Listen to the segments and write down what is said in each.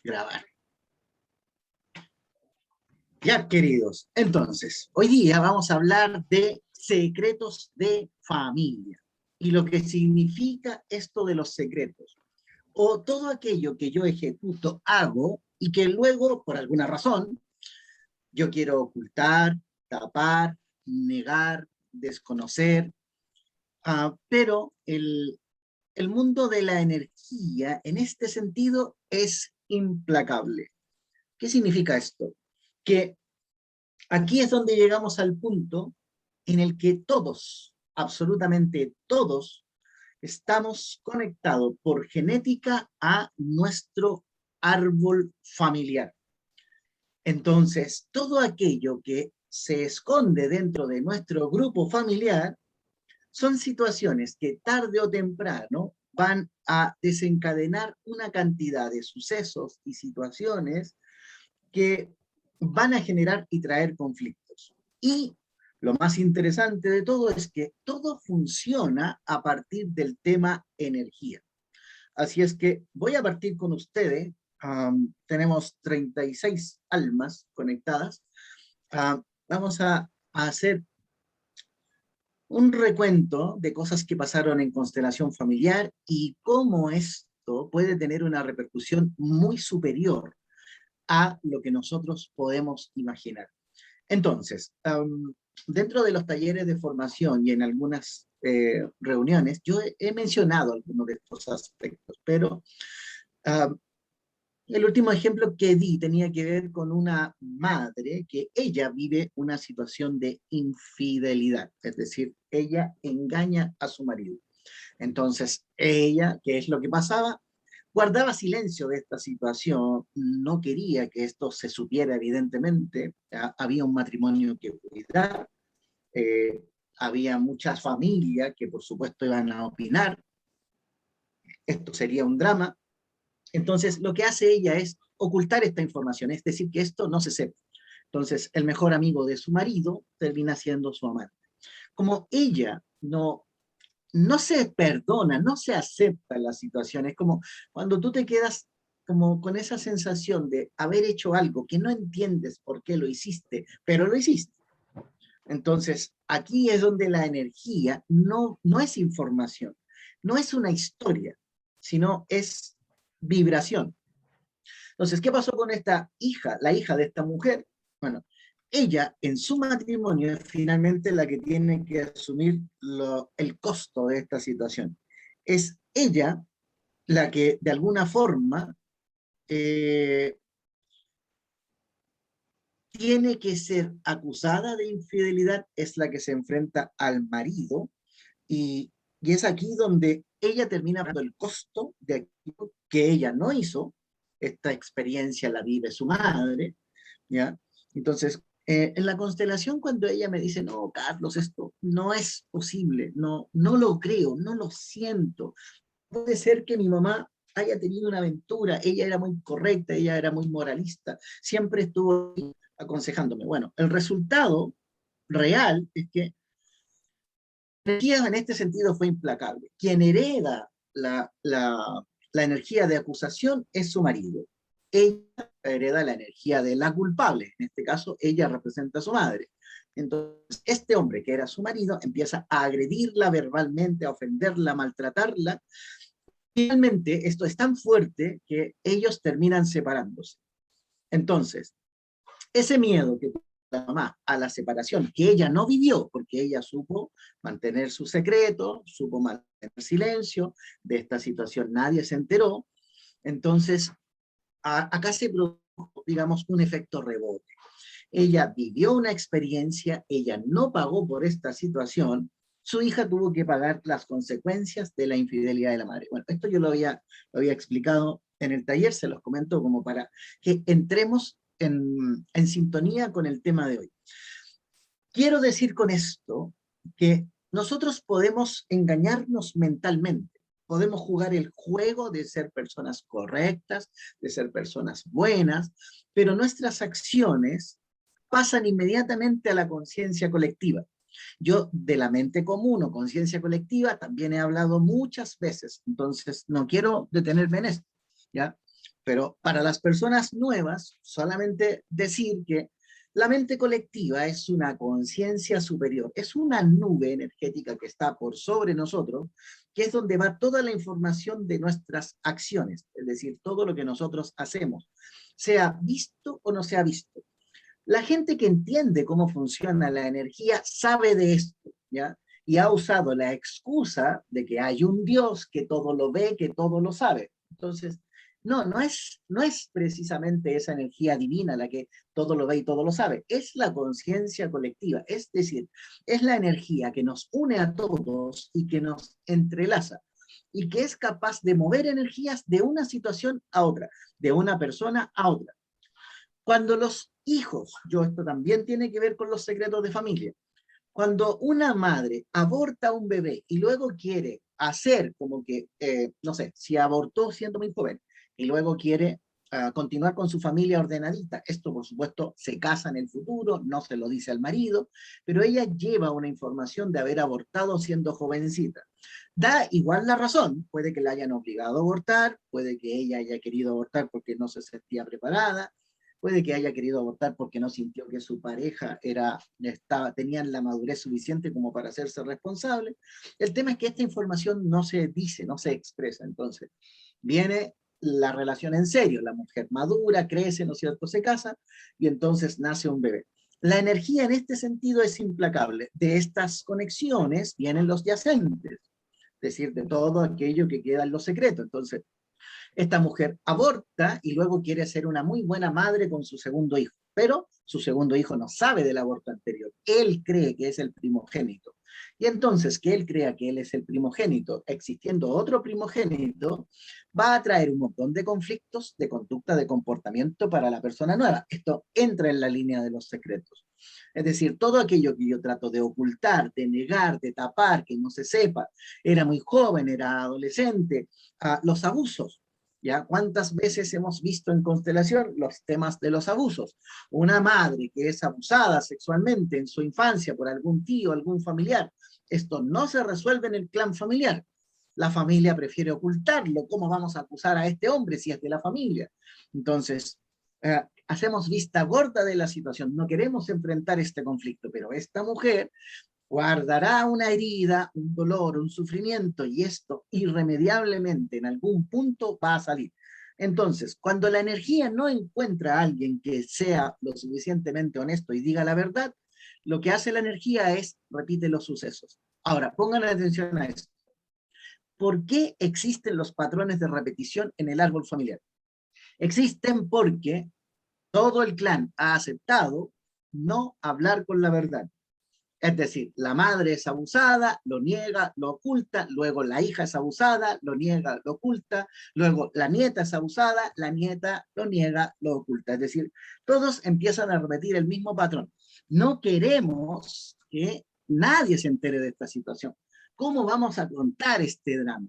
grabar. Ya, queridos, entonces, hoy día vamos a hablar de secretos de familia y lo que significa esto de los secretos, o todo aquello que yo ejecuto, hago, y que luego, por alguna razón, yo quiero ocultar, tapar, negar, desconocer, pero el mundo de la energía, en este sentido, es implacable. ¿Qué significa esto? Que aquí es donde llegamos al punto en el que todos, absolutamente todos, estamos conectados por genética a nuestro árbol familiar. Entonces, todo aquello que se esconde dentro de nuestro grupo familiar son situaciones que tarde o temprano van a desencadenar una cantidad de sucesos y situaciones que van a generar y traer conflictos. Y lo más interesante de todo es que todo funciona a partir del tema energía. Así es que voy a partir con ustedes. Tenemos 36 almas conectadas. Vamos a hacer un recuento de cosas que pasaron en constelación familiar y cómo esto puede tener una repercusión muy superior a lo que nosotros podemos imaginar. Entonces, dentro de los talleres de formación y en algunas reuniones, yo he mencionado algunos de estos aspectos, pero el último ejemplo que di tenía que ver con una madre que ella vive una situación de infidelidad, es decir, ella engaña a su marido. Entonces, ella, ¿qué es lo que pasaba? Guardaba silencio de esta situación, no quería que esto se supiera evidentemente, había un matrimonio que cuidar, eh, había muchas familias que por supuesto iban a opinar, esto sería un drama. Entonces, lo que hace ella es ocultar esta información, es decir, que esto no se sepa. Entonces, el mejor amigo de su marido termina siendo su amante. Como ella no se perdona, no se acepta la situación, es como cuando tú te quedas como con esa sensación de haber hecho algo que no entiendes por qué lo hiciste, pero lo hiciste. Entonces, aquí es donde la energía no es información, no es una historia, sino es vibración. Entonces, ¿qué pasó con esta hija, la hija de esta mujer? Bueno, ella en su matrimonio es finalmente la que tiene que asumir el costo de esta situación. Es ella la que de alguna forma eh, tiene que ser acusada de infidelidad, es la que se enfrenta al marido y es aquí donde ella termina pagando el costo de aquello que ella no hizo. Esta experiencia la vive su madre, ¿ya? Entonces, en la constelación, cuando ella me dice, no, Carlos, esto no es posible, no lo creo, no lo siento. Puede ser que mi mamá haya tenido una aventura, ella era muy correcta, ella era muy moralista, siempre estuvo aconsejándome. Bueno, el resultado real es que la energía en este sentido fue implacable. Quien hereda la energía de acusación es su marido. Ella hereda la energía de la culpable. En este caso, ella representa a su madre. Entonces, este hombre que era su marido empieza a agredirla verbalmente, a ofenderla, a maltratarla. Finalmente, esto es tan fuerte que ellos terminan separándose. Entonces, ese miedo que la mamá a la separación, que ella no vivió, porque ella supo mantener su secreto, supo mantener silencio, de esta situación nadie se enteró, entonces acá se produjo, digamos, un efecto rebote. Ella vivió una experiencia, ella no pagó por esta situación, su hija tuvo que pagar las consecuencias de la infidelidad de la madre. Bueno, esto yo lo había explicado en el taller, se los comento como para que entremos en sintonía con el tema de hoy. Quiero decir con esto que nosotros podemos engañarnos mentalmente, podemos jugar el juego de ser personas correctas, de ser personas buenas, pero nuestras acciones pasan inmediatamente a la conciencia colectiva. Yo de la mente común o conciencia colectiva también he hablado muchas veces, entonces no quiero detenerme en esto, ¿ya? Pero para las personas nuevas, solamente decir que la mente colectiva es una conciencia superior, es una nube energética que está por sobre nosotros, que es donde va toda la información de nuestras acciones, es decir, todo lo que nosotros hacemos, sea visto o no sea visto. La gente que entiende cómo funciona la energía sabe de esto, ¿ya? Y ha usado la excusa de que hay un Dios que todo lo ve, que todo lo sabe. Entonces, no es precisamente esa energía divina la que todo lo ve y todo lo sabe, es la conciencia colectiva, es decir, es la energía que nos une a todos y que nos entrelaza y que es capaz de mover energías de una situación a otra, de una persona a otra. Cuando los hijos, esto también tiene que ver con los secretos de familia, cuando una madre aborta a un bebé y luego quiere hacer como que, no sé, si abortó siendo muy joven y luego quiere continuar con su familia ordenadita, esto por supuesto se casa en el futuro, no se lo dice al marido, pero ella lleva una información de haber abortado siendo jovencita. Da igual la razón, puede que la hayan obligado a abortar, puede que ella haya querido abortar porque no se sentía preparada, puede que haya querido abortar porque no sintió que su pareja tenían la madurez suficiente como para hacerse responsable. El tema es que esta información no se dice, no se expresa. Entonces, viene la relación en serio, la mujer madura, crece, ¿no es cierto?, se casa y entonces nace un bebé. La energía en este sentido es implacable. De estas conexiones vienen los yacentes, es decir, de todo aquello que queda en los secretos. Entonces, esta mujer aborta y luego quiere ser una muy buena madre con su segundo hijo, pero su segundo hijo no sabe del aborto anterior. Él cree que es el primogénito. Y entonces que él crea que él es el primogénito, existiendo otro primogénito, va a traer un montón de conflictos de conducta, de comportamiento para la persona nueva. Esto entra en la línea de los secretos. Es decir, todo aquello que yo trato de ocultar, de negar, de tapar, que no se sepa, era muy joven, era adolescente, los abusos. ¿Ya? ¿Cuántas veces hemos visto en Constelación los temas de los abusos? Una madre que es abusada sexualmente en su infancia por algún tío, algún familiar. Esto no se resuelve en el clan familiar. La familia prefiere ocultarlo. ¿Cómo vamos a acusar a este hombre si es de la familia? Entonces, hacemos vista gorda de la situación. No queremos enfrentar este conflicto, pero esta mujer guardará una herida, un dolor, un sufrimiento, y esto irremediablemente en algún punto va a salir. Entonces, cuando la energía no encuentra a alguien que sea lo suficientemente honesto y diga la verdad, lo que hace la energía es repite los sucesos. Ahora, pongan atención a esto. ¿Por qué existen los patrones de repetición en el árbol familiar? Existen porque todo el clan ha aceptado no hablar con la verdad. Es decir, la madre es abusada, lo niega, lo oculta, luego la hija es abusada, lo niega, lo oculta, luego la nieta es abusada, la nieta lo niega, lo oculta. Es decir, todos empiezan a repetir el mismo patrón. No queremos que nadie se entere de esta situación. ¿Cómo vamos a contar este drama?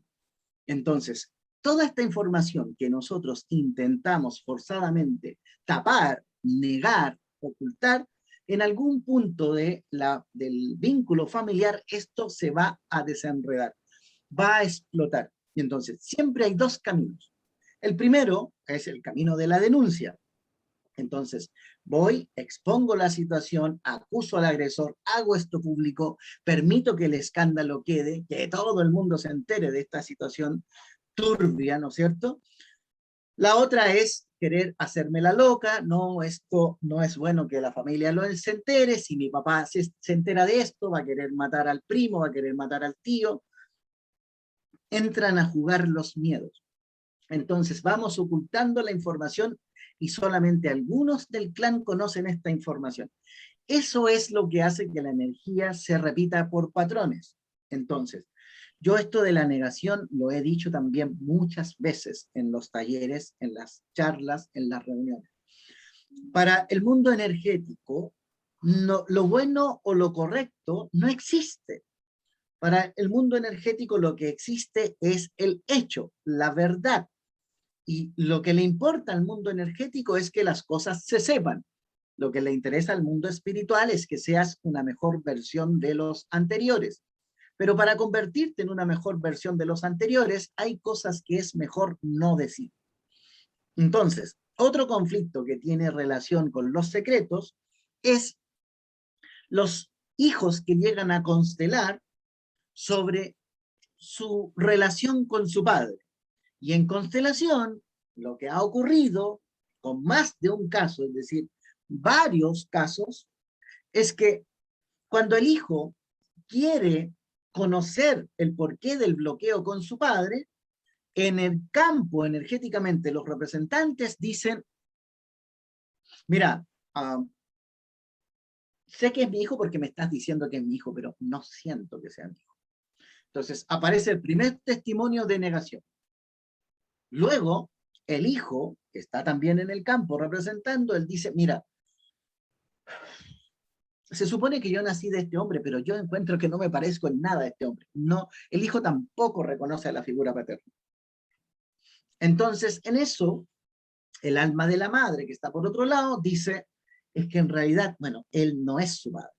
Entonces, toda esta información que nosotros intentamos forzadamente tapar, negar, ocultar, en algún punto del vínculo familiar, esto se va a desenredar, va a explotar. Y entonces, siempre hay dos caminos. El primero es el camino de la denuncia. Entonces, voy, expongo la situación, acuso al agresor, hago esto público, permito que el escándalo quede, que todo el mundo se entere de esta situación turbia, ¿no es cierto? La otra es querer hacerme la loca, no, esto no es bueno que la familia se entere, si mi papá se entera de esto, va a querer matar al primo, va a querer matar al tío. Entran a jugar los miedos. Entonces vamos ocultando la información y solamente algunos del clan conocen esta información. Eso es lo que hace que la energía se repita por patrones. Entonces, yo esto de la negación lo he dicho también muchas veces en los talleres, en las charlas, en las reuniones. Para el mundo energético, lo bueno o lo correcto no existe. Para el mundo energético lo que existe es el hecho, la verdad. Y lo que le importa al mundo energético es que las cosas se sepan. Lo que le interesa al mundo espiritual es que seas una mejor versión de los anteriores. Pero para convertirte en una mejor versión de los anteriores, hay cosas que es mejor no decir. Entonces, otro conflicto que tiene relación con los secretos es los hijos que llegan a constelar sobre su relación con su padre. Y en constelación, lo que ha ocurrido con más de un caso, es decir, varios casos, es que cuando el hijo quiere conocer el porqué del bloqueo con su padre, en el campo energéticamente los representantes dicen, mira, sé que es mi hijo porque me estás diciendo que es mi hijo, pero no siento que sea mi hijo. Entonces aparece el primer testimonio de negación. Luego, el hijo, que está también en el campo representando, él dice, mira, se supone que yo nací de este hombre, pero yo encuentro que no me parezco en nada a este hombre. No, el hijo tampoco reconoce a la figura paterna. Entonces, en eso, el alma de la madre, que está por otro lado, dice, es que en realidad, bueno, él no es su padre.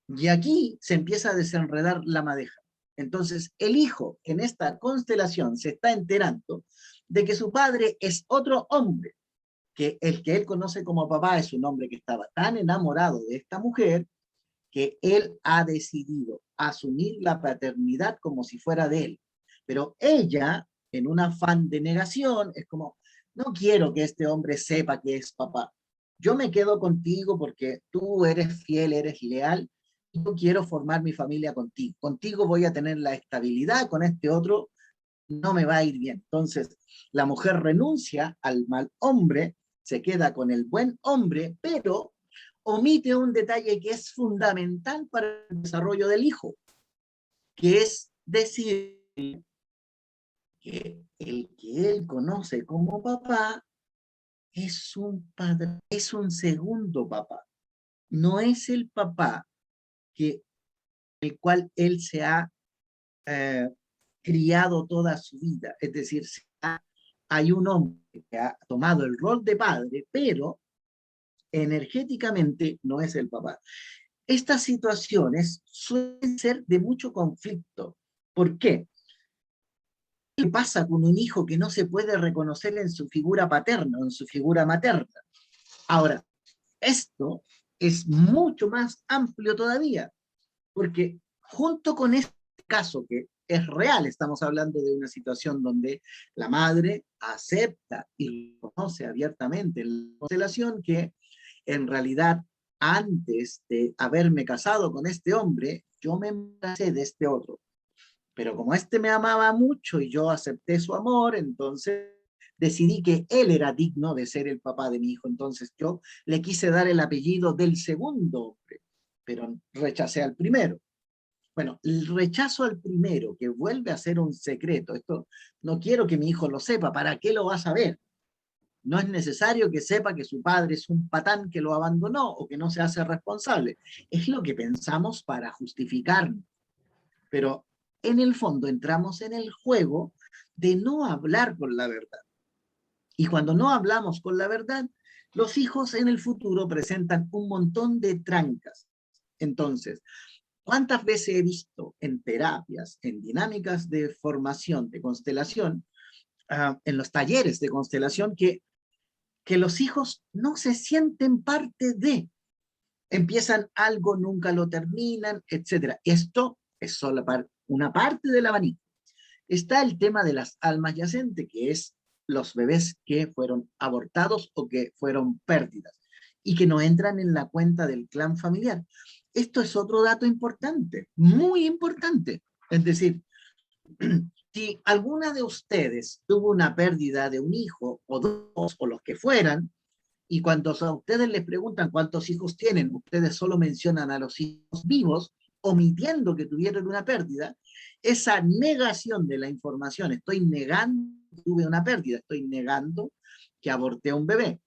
Y aquí se empieza a desenredar la madeja. Entonces, el hijo en esta constelación se está enterando de que su padre es otro hombre, que el que él conoce como papá es un hombre que estaba tan enamorado de esta mujer que él ha decidido asumir la paternidad como si fuera de él. Pero ella, en un afán de negación, es como, no quiero que este hombre sepa que es papá. Yo me quedo contigo porque tú eres fiel, eres leal, y yo quiero formar mi familia contigo. Contigo voy a tener la estabilidad, con este otro no me va a ir bien. Entonces, la mujer renuncia al mal hombre, se queda con el buen hombre, pero omite un detalle que es fundamental para el desarrollo del hijo, que es decir que el que él conoce como papá es un padre, es un segundo papá, no es el papá que el cual él se ha eh, criado toda su vida. Es decir, hay un hombre que ha tomado el rol de padre, pero energéticamente no es el papá. Estas situaciones suelen ser de mucho conflicto. ¿Por qué? ¿Qué pasa con un hijo que no se puede reconocer en su figura paterna o en su figura materna? Ahora, esto es mucho más amplio todavía, porque junto con este caso que es real, estamos hablando de una situación donde la madre acepta y reconoce abiertamente en la constelación que en realidad antes de haberme casado con este hombre, yo me embaracé de este otro. Pero como este me amaba mucho y yo acepté su amor, entonces decidí que él era digno de ser el papá de mi hijo. Entonces yo le quise dar el apellido del segundo hombre, pero rechacé al primero. Bueno, el rechazo al primero, que vuelve a ser un secreto, esto no quiero que mi hijo lo sepa, ¿para qué lo va a saber? No es necesario que sepa que su padre es un patán que lo abandonó o que no se hace responsable. Es lo que pensamos para justificarnos. Pero en el fondo entramos en el juego de no hablar con la verdad. Y cuando no hablamos con la verdad, los hijos en el futuro presentan un montón de trancas. Entonces, ¿cuántas veces he visto en terapias, en dinámicas de formación de constelación, en los talleres de constelación, que los hijos no se sienten parte de, empiezan algo, nunca lo terminan, etcétera? Esto es solo una parte del abanico. Está el tema de las almas yacentes, que es los bebés que fueron abortados o que fueron pérdidas y que no entran en la cuenta del clan familiar. Esto es otro dato importante, muy importante. Es decir, si alguna de ustedes tuvo una pérdida de un hijo o dos o los que fueran, y cuando a ustedes les preguntan cuántos hijos tienen, ustedes solo mencionan a los hijos vivos, omitiendo que tuvieron una pérdida, esa negación de la información, estoy negando que tuve una pérdida, estoy negando que aborté a un bebé.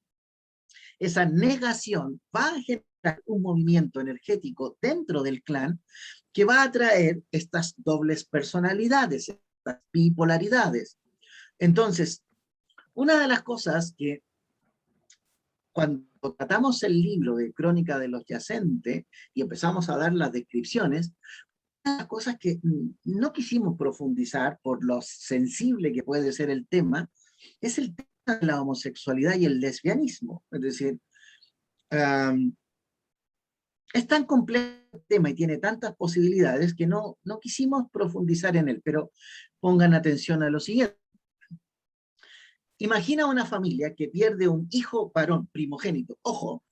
Esa negación va a generar un movimiento energético dentro del clan que va a traer estas dobles personalidades, estas bipolaridades. Entonces, una de las cosas que cuando tratamos el libro de Crónica de los Yacentes y empezamos a dar las descripciones, una de las cosas que no quisimos profundizar por lo sensible que puede ser el tema, es el tema de la homosexualidad y el lesbianismo. Es decir, um, es tan complejo el tema y tiene tantas posibilidades que no quisimos profundizar en él, pero pongan atención a lo siguiente. Imagina una familia que pierde un hijo varón primogénito. Ojo,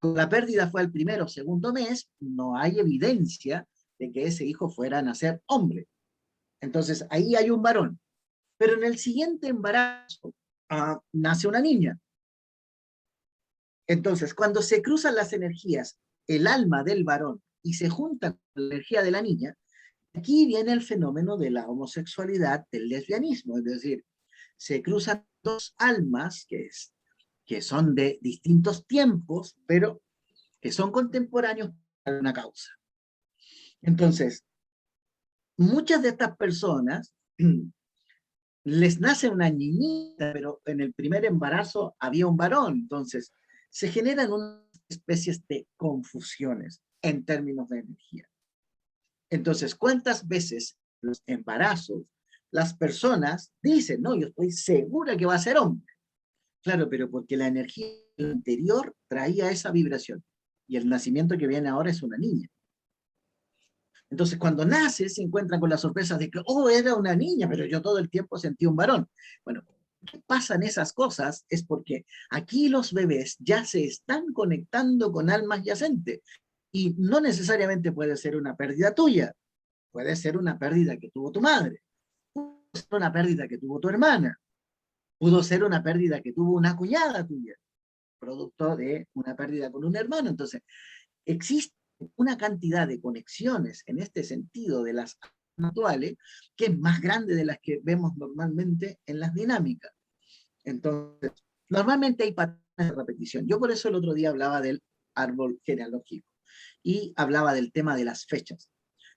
la pérdida fue al primero o segundo mes, no hay evidencia de que ese hijo fuera a nacer hombre. Entonces, ahí hay un varón. Pero en el siguiente embarazo nace una niña. Entonces, cuando se cruzan las energías, el alma del varón y se junta con la energía de la niña, aquí viene el fenómeno de la homosexualidad, del lesbianismo. Es decir, se cruzan dos almas que son de distintos tiempos, pero que son contemporáneos para una causa. Entonces, muchas de estas personas les nace una niñita, pero en el primer embarazo había un varón, entonces se generan unas especies de confusiones en términos de energía. Entonces, ¿cuántas veces en los embarazos las personas dicen, no, yo estoy segura que va a ser hombre? Claro, pero porque la energía anterior traía esa vibración y el nacimiento que viene ahora es una niña. Entonces, cuando nace, se encuentran con la sorpresa de que, oh, era una niña, pero yo todo el tiempo sentí un varón. Bueno, ¿qué pasan esas cosas? Es porque aquí los bebés ya se están conectando con almas yacentes. Y no necesariamente puede ser una pérdida tuya, puede ser una pérdida que tuvo tu madre, puede ser una pérdida que tuvo tu hermana, pudo ser una pérdida que tuvo una cuñada tuya, producto de una pérdida con un hermano. Entonces, existe una cantidad de conexiones en este sentido de las actuales que es más grande de las que vemos normalmente en las dinámicas. Entonces, normalmente hay patrones de repetición. Yo por eso el otro día hablaba del árbol genealógico y hablaba del tema de las fechas.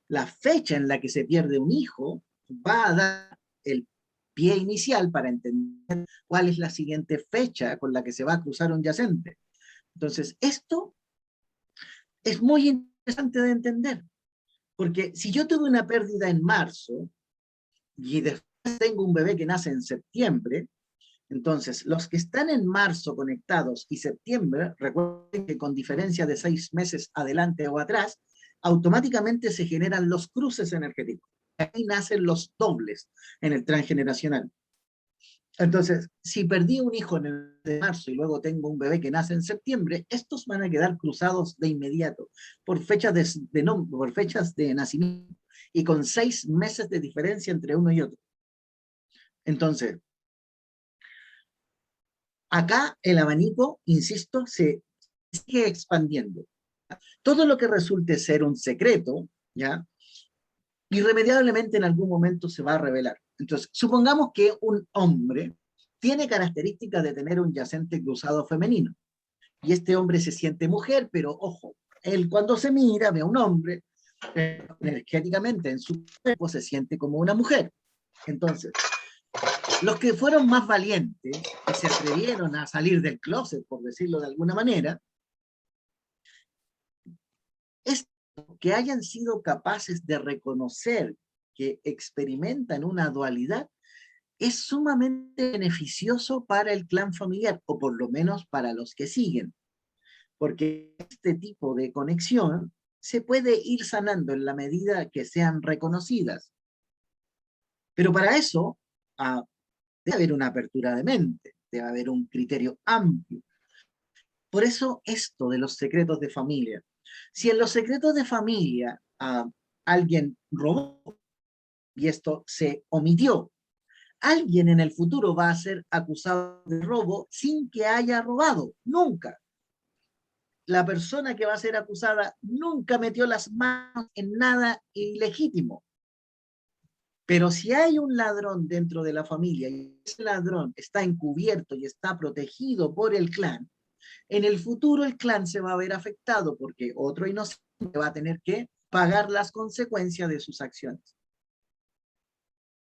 La fecha en la que se pierde un hijo va a dar el pie inicial para entender cuál es la siguiente fecha con la que se va a cruzar un yacente. Entonces, esto es muy interesante de entender, porque si yo tuve una pérdida en marzo y después tengo un bebé que nace en septiembre, entonces los que están en marzo conectados y septiembre, recuerden que con diferencia de 6 meses adelante o atrás, automáticamente se generan los cruces energéticos. Ahí nacen los dobles en el transgeneracional. Entonces, si perdí un hijo en el de marzo y luego tengo un bebé que nace en septiembre, estos van a quedar cruzados de inmediato por fechas por fechas de nacimiento y con 6 meses de diferencia entre uno y otro. Entonces, acá el abanico, insisto, se sigue expandiendo. Todo lo que resulte ser un secreto, ¿ya? Irremediablemente en algún momento se va a revelar. Entonces, supongamos que un hombre tiene características de tener un yacente cruzado femenino y este hombre se siente mujer, pero ojo, él cuando se mira ve a un hombre, energéticamente en su cuerpo se siente como una mujer. Entonces, los que fueron más valientes y se atrevieron a salir del closet, por decirlo de alguna manera, es que hayan sido capaces de reconocer que experimentan una dualidad es sumamente beneficioso para el clan familiar, o por lo menos para los que siguen, porque este tipo de conexión se puede ir sanando en la medida que sean reconocidas. Pero para eso debe haber una apertura de mente, debe haber un criterio amplio. Por eso esto de los secretos de familia. Si en los secretos de familia alguien robó y esto se omitió, alguien en el futuro va a ser acusado de robo sin que haya robado, nunca. La persona que va a ser acusada nunca metió las manos en nada ilegítimo. Pero si hay un ladrón dentro de la familia y ese ladrón está encubierto y está protegido por el clan, en el futuro el clan se va a ver afectado porque otro inocente va a tener que pagar las consecuencias de sus acciones.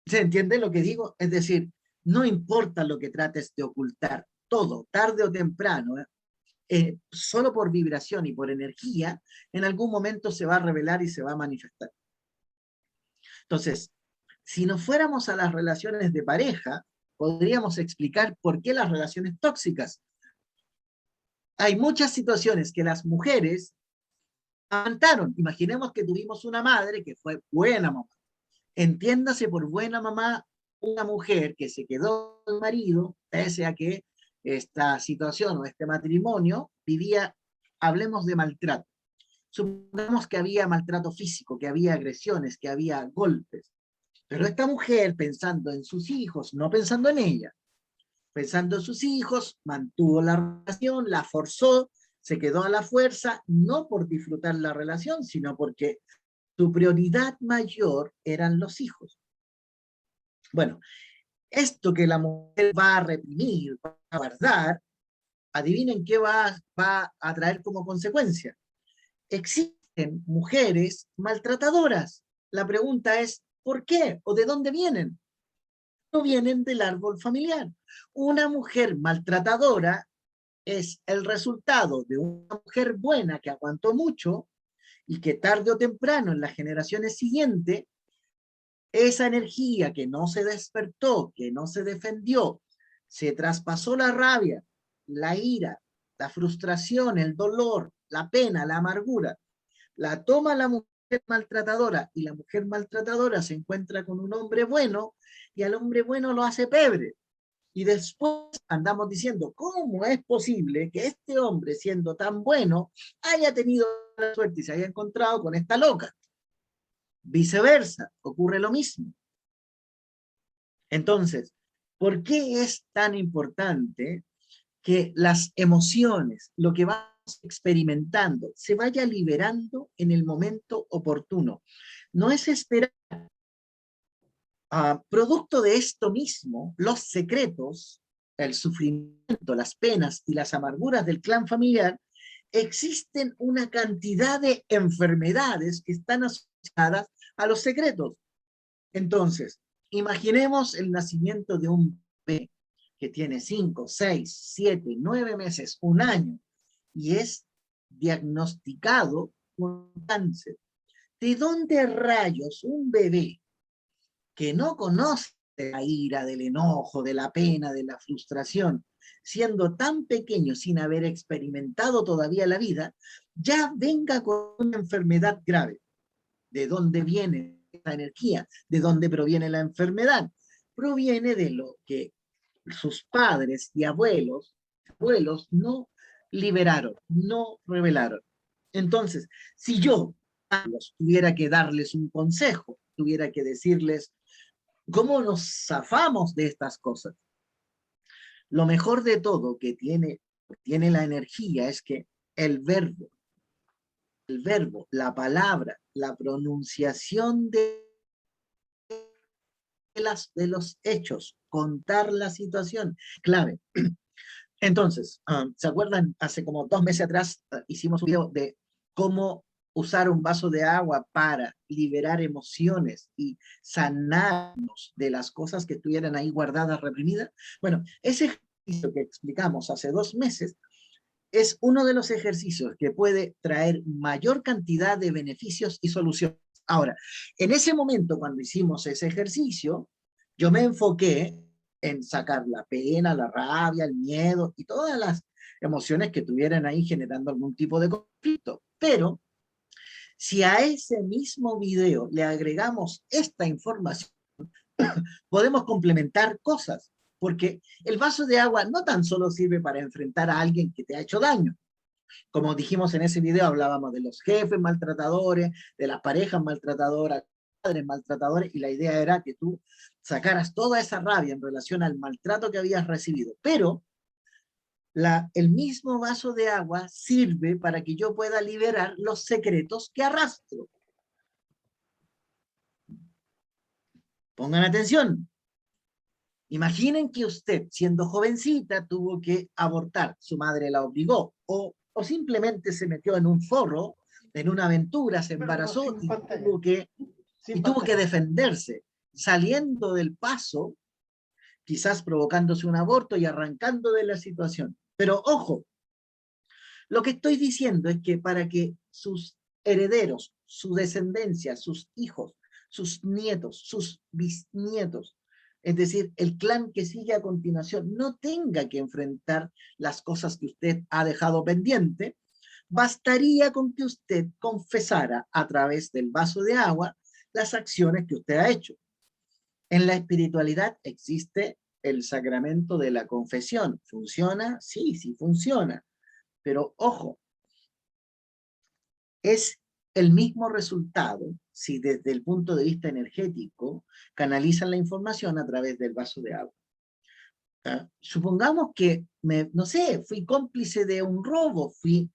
¿Se entiende lo que digo? Es decir, no importa lo que trates de ocultar, todo, tarde o temprano, solo por vibración y por energía, en algún momento se va a revelar y se va a manifestar. Entonces, si nos fuéramos a las relaciones de pareja, podríamos explicar por qué las relaciones tóxicas. Hay muchas situaciones que las mujeres aguantaron. Imaginemos que tuvimos una madre que fue buena mamá. Entiéndase por buena mamá una mujer que se quedó con el marido, pese a que esta situación o este matrimonio vivía, hablemos de maltrato. Supongamos que había maltrato físico, que había agresiones, que había golpes. Pero esta mujer, pensando en sus hijos, no pensando en ella, pensando en sus hijos, mantuvo la relación, la forzó, se quedó a la fuerza, no por disfrutar la relación, sino porque su prioridad mayor eran los hijos. Bueno, esto que la mujer va a reprimir, va a guardar, adivinen qué va a traer como consecuencia. Existen mujeres maltratadoras. La pregunta es, ¿por qué? ¿O de dónde vienen? No vienen del árbol familiar. Una mujer maltratadora es el resultado de una mujer buena que aguantó mucho y que tarde o temprano en las generaciones siguientes, esa energía que no se despertó, que no se defendió, se traspasó la rabia, la ira, la frustración, el dolor, la pena, la amargura, la toma la mujer maltratadora y la mujer maltratadora se encuentra con un hombre bueno y al hombre bueno lo hace pebre. Y después andamos diciendo, ¿cómo es posible que este hombre, siendo tan bueno, haya tenido la suerte y se haya encontrado con esta loca? Viceversa, ocurre lo mismo. Entonces, ¿por qué es tan importante que las emociones, lo que vamos experimentando, se vaya liberando en el momento oportuno? No es esperar. Producto de esto mismo, los secretos, el sufrimiento, las penas y las amarguras del clan familiar, existen una cantidad de enfermedades que están asociadas a los secretos. Entonces, imaginemos el nacimiento de un bebé que tiene 5, 6, 7, 9 meses, un año, y es diagnosticado con cáncer. ¿De dónde rayos un bebé que no conoce la ira, del enojo, de la pena, de la frustración, siendo tan pequeño sin haber experimentado todavía la vida, ya venga con una enfermedad grave? ¿De dónde viene esta energía? ¿De dónde proviene la enfermedad? Proviene de lo que sus padres y abuelos no liberaron, no revelaron. Entonces, si yo tuviera que darles un consejo, tuviera que decirles cómo nos zafamos de estas cosas, lo mejor de todo que tiene la energía es que el verbo, la palabra, la pronunciación de los hechos, contar la situación, clave. Entonces, ¿se acuerdan? Hace como 2 meses atrás hicimos un video de cómo usar un vaso de agua para liberar emociones y sanarnos de las cosas que estuvieran ahí guardadas, reprimidas. Bueno, ese ejercicio que explicamos hace 2 meses es uno de los ejercicios que puede traer mayor cantidad de beneficios y soluciones. Ahora, en ese momento, cuando hicimos ese ejercicio, yo me enfoqué en sacar la pena, la rabia, el miedo y todas las emociones que estuvieran ahí generando algún tipo de conflicto. Pero si a ese mismo video le agregamos esta información, podemos complementar cosas, porque el vaso de agua no tan solo sirve para enfrentar a alguien que te ha hecho daño. Como dijimos en ese video, hablábamos de los jefes maltratadores, de las parejas maltratadoras, padres maltratadores, y la idea era que tú sacaras toda esa rabia en relación al maltrato que habías recibido. Pero el mismo vaso de agua sirve para que yo pueda liberar los secretos que arrastro. Pongan atención. Imaginen que usted, siendo jovencita, tuvo que abortar, su madre la obligó, o simplemente se metió en un forro, en una aventura, se embarazó y tuvo que defenderse, saliendo del paso, quizás provocándose un aborto y arrancando de la situación. Pero ojo, lo que estoy diciendo es que para que sus herederos, su descendencia, sus hijos, sus nietos, sus bisnietos, es decir, el clan que sigue a continuación, no tenga que enfrentar las cosas que usted ha dejado pendiente, bastaría con que usted confesara a través del vaso de agua las acciones que usted ha hecho. En la espiritualidad existe el sacramento de la confesión. ¿Funciona? Sí, sí funciona. Pero ojo, es el mismo resultado si desde el punto de vista energético canalizan la información a través del vaso de agua. Supongamos que, no sé, fui cómplice de un robo, fui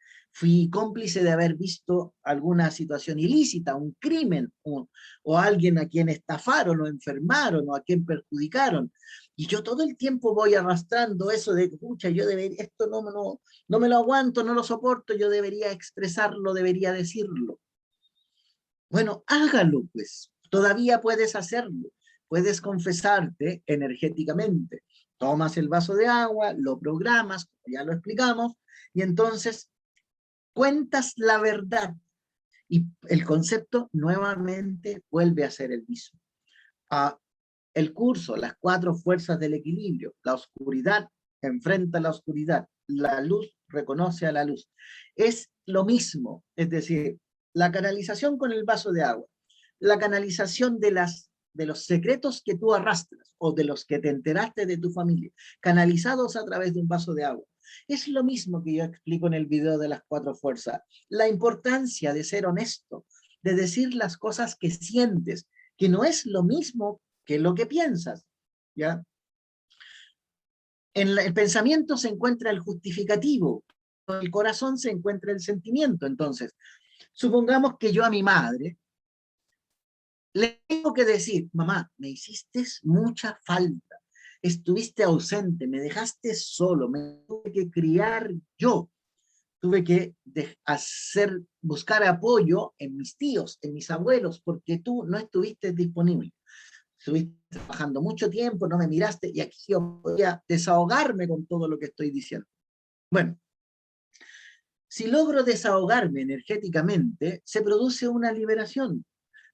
cómplice de haber visto alguna situación ilícita, un crimen, o alguien a quien estafaron o enfermaron o a quien perjudicaron. Y yo todo el tiempo voy arrastrando eso de, pucha, yo debería, esto no me lo aguanto, no lo soporto, yo debería expresarlo, debería decirlo. Bueno, hágalo pues, todavía puedes hacerlo, puedes confesarte energéticamente. Tomas el vaso de agua, lo programas, como ya lo explicamos, y entonces cuentas la verdad y el concepto nuevamente vuelve a ser el mismo. El curso, las 4 fuerzas del equilibrio, la oscuridad enfrenta la oscuridad, la luz reconoce a la luz. Es lo mismo, es decir, la canalización con el vaso de agua, la canalización de los secretos que tú arrastras o de los que te enteraste de tu familia, canalizados a través de un vaso de agua. Es lo mismo que yo explico en el video de las 4 fuerzas. La importancia de ser honesto, de decir las cosas que sientes, que no es lo mismo que lo que piensas, ¿ya? En el pensamiento se encuentra el justificativo, en el corazón se encuentra el sentimiento. Entonces, supongamos que yo a mi madre le tengo que decir, mamá, me hiciste mucha falta, estuviste ausente, me dejaste solo, me tuve que criar yo, tuve que buscar apoyo en mis tíos, en mis abuelos, porque tú no estuviste disponible. Estuviste trabajando mucho tiempo, no me miraste, y aquí yo podía desahogarme con todo lo que estoy diciendo. Bueno, si logro desahogarme energéticamente, se produce una liberación.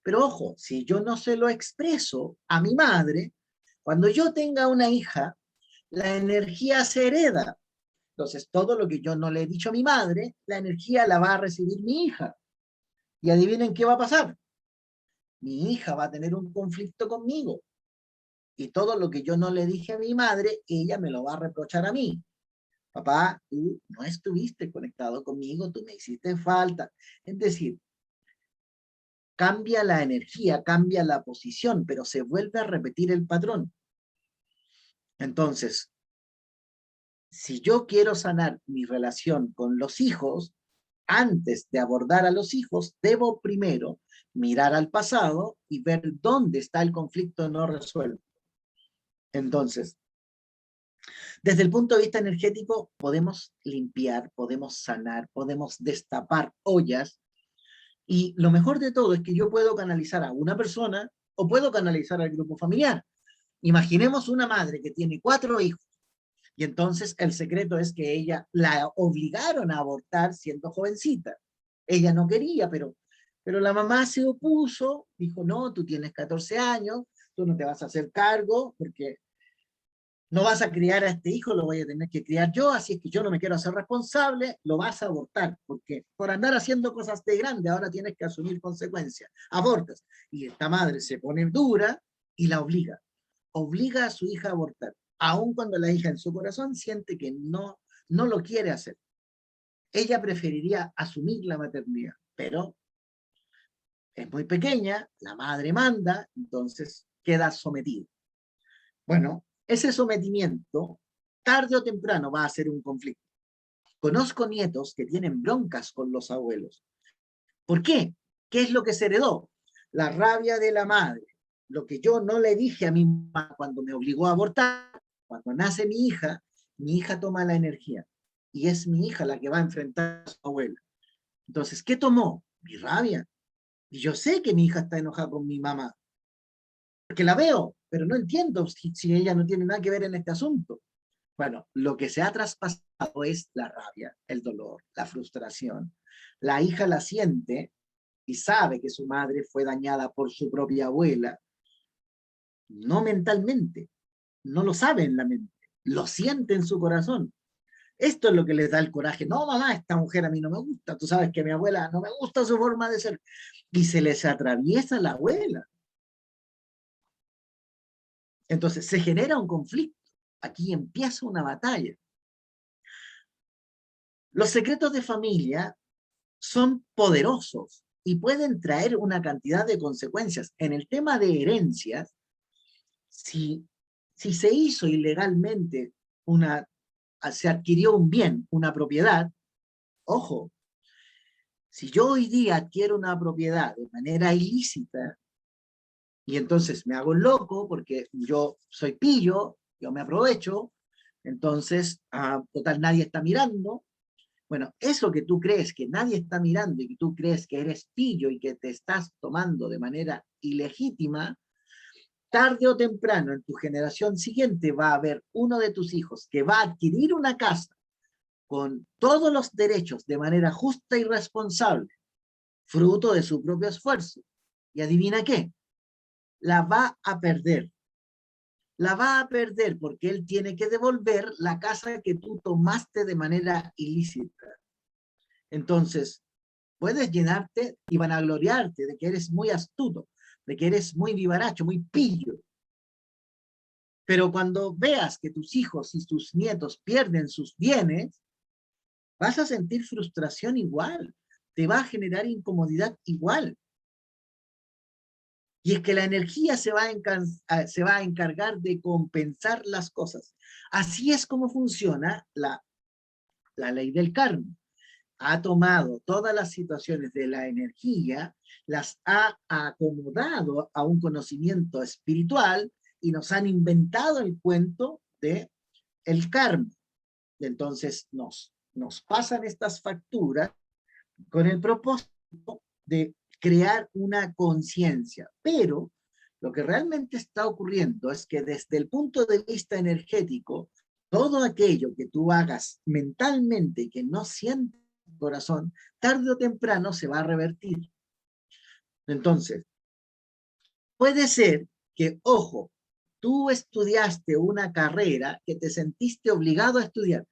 Pero ojo, si yo no se lo expreso a mi madre, cuando yo tenga una hija, la energía se hereda. Entonces, todo lo que yo no le he dicho a mi madre, la energía la va a recibir mi hija. Y adivinen qué va a pasar. Mi hija va a tener un conflicto conmigo. Y todo lo que yo no le dije a mi madre, ella me lo va a reprochar a mí. Papá, tú no estuviste conectado conmigo, tú me hiciste falta. Es decir, cambia la energía, cambia la posición, pero se vuelve a repetir el patrón. Entonces, si yo quiero sanar mi relación con los hijos, antes de abordar a los hijos, debo primero mirar al pasado y ver dónde está el conflicto no resuelto. Entonces, desde el punto de vista energético, podemos limpiar, podemos sanar, podemos destapar ollas, y lo mejor de todo es que yo puedo canalizar a una persona o puedo canalizar al grupo familiar. Imaginemos una madre que tiene 4 hijos y entonces el secreto es que ella la obligaron a abortar siendo jovencita. Ella no quería, pero la mamá se opuso, dijo, no, tú tienes 14 años, tú no te vas a hacer cargo porque no vas a criar a este hijo, lo voy a tener que criar yo, así es que yo no me quiero hacer responsable, lo vas a abortar, porque por andar haciendo cosas de grande ahora tienes que asumir consecuencias, abortas. Y esta madre se pone dura y la obliga a su hija a abortar, aun cuando la hija en su corazón siente que no lo quiere hacer. Ella preferiría asumir la maternidad, pero es muy pequeña, la madre manda, entonces queda sometida. Bueno, ese sometimiento, tarde o temprano, va a ser un conflicto. Conozco nietos que tienen broncas con los abuelos. ¿Por qué? ¿Qué es lo que se heredó? La rabia de la madre. Lo que yo no le dije a mi mamá cuando me obligó a abortar, cuando nace mi hija toma la energía. Y es mi hija la que va a enfrentar a su abuela. Entonces, ¿qué tomó? Mi rabia. Y yo sé que mi hija está enojada con mi mamá, porque la veo, pero no entiendo si ella no tiene nada que ver en este asunto. Bueno, lo que se ha traspasado es la rabia, el dolor, la frustración. La hija la siente y sabe que su madre fue dañada por su propia abuela. no mentalmente, no lo sabe en la mente, lo siente en su corazón. Esto es lo que les da el coraje. No, mamá, esta mujer a mí no me gusta. Tú sabes que mi abuela no me gusta su forma de ser. Y se les atraviesa la abuela. Entonces se genera un conflicto. Aquí empieza una batalla. Los secretos de familia son poderosos y pueden traer una cantidad de consecuencias. En el tema de herencias, si, si se hizo ilegalmente se adquirió un bien, una propiedad, ojo, si yo hoy día adquiero una propiedad de manera ilícita y entonces me hago loco porque yo soy pillo, yo me aprovecho, entonces, total, nadie está mirando. Bueno, eso que tú crees que nadie está mirando y que tú crees que eres pillo y que te estás tomando de manera ilegítima, tarde o temprano en tu generación siguiente va a haber uno de tus hijos que va a adquirir una casa con todos los derechos de manera justa y responsable, fruto de su propio esfuerzo. Y adivina qué, la va a perder. La va a perder porque él tiene que devolver la casa que tú tomaste de manera ilícita. Entonces, puedes llenarte y vanagloriarte de que eres muy astuto, de que eres muy vivaracho, muy pillo. Pero cuando veas que tus hijos y tus nietos pierden sus bienes, vas a sentir frustración igual, te va a generar incomodidad igual. Y es que la energía se va a encargar de compensar las cosas. Así es como funciona la ley del karma. Ha tomado todas las situaciones de la energía, las ha acomodado a un conocimiento espiritual y nos han inventado el cuento de el karma. Entonces nos pasan estas facturas con el propósito de crear una conciencia. Pero lo que realmente está ocurriendo es que desde el punto de vista energético, todo aquello que tú hagas mentalmente y que no sientes el corazón, tarde o temprano se va a revertir. Entonces, puede ser que, ojo, tú estudiaste una carrera que te sentiste obligado a estudiar.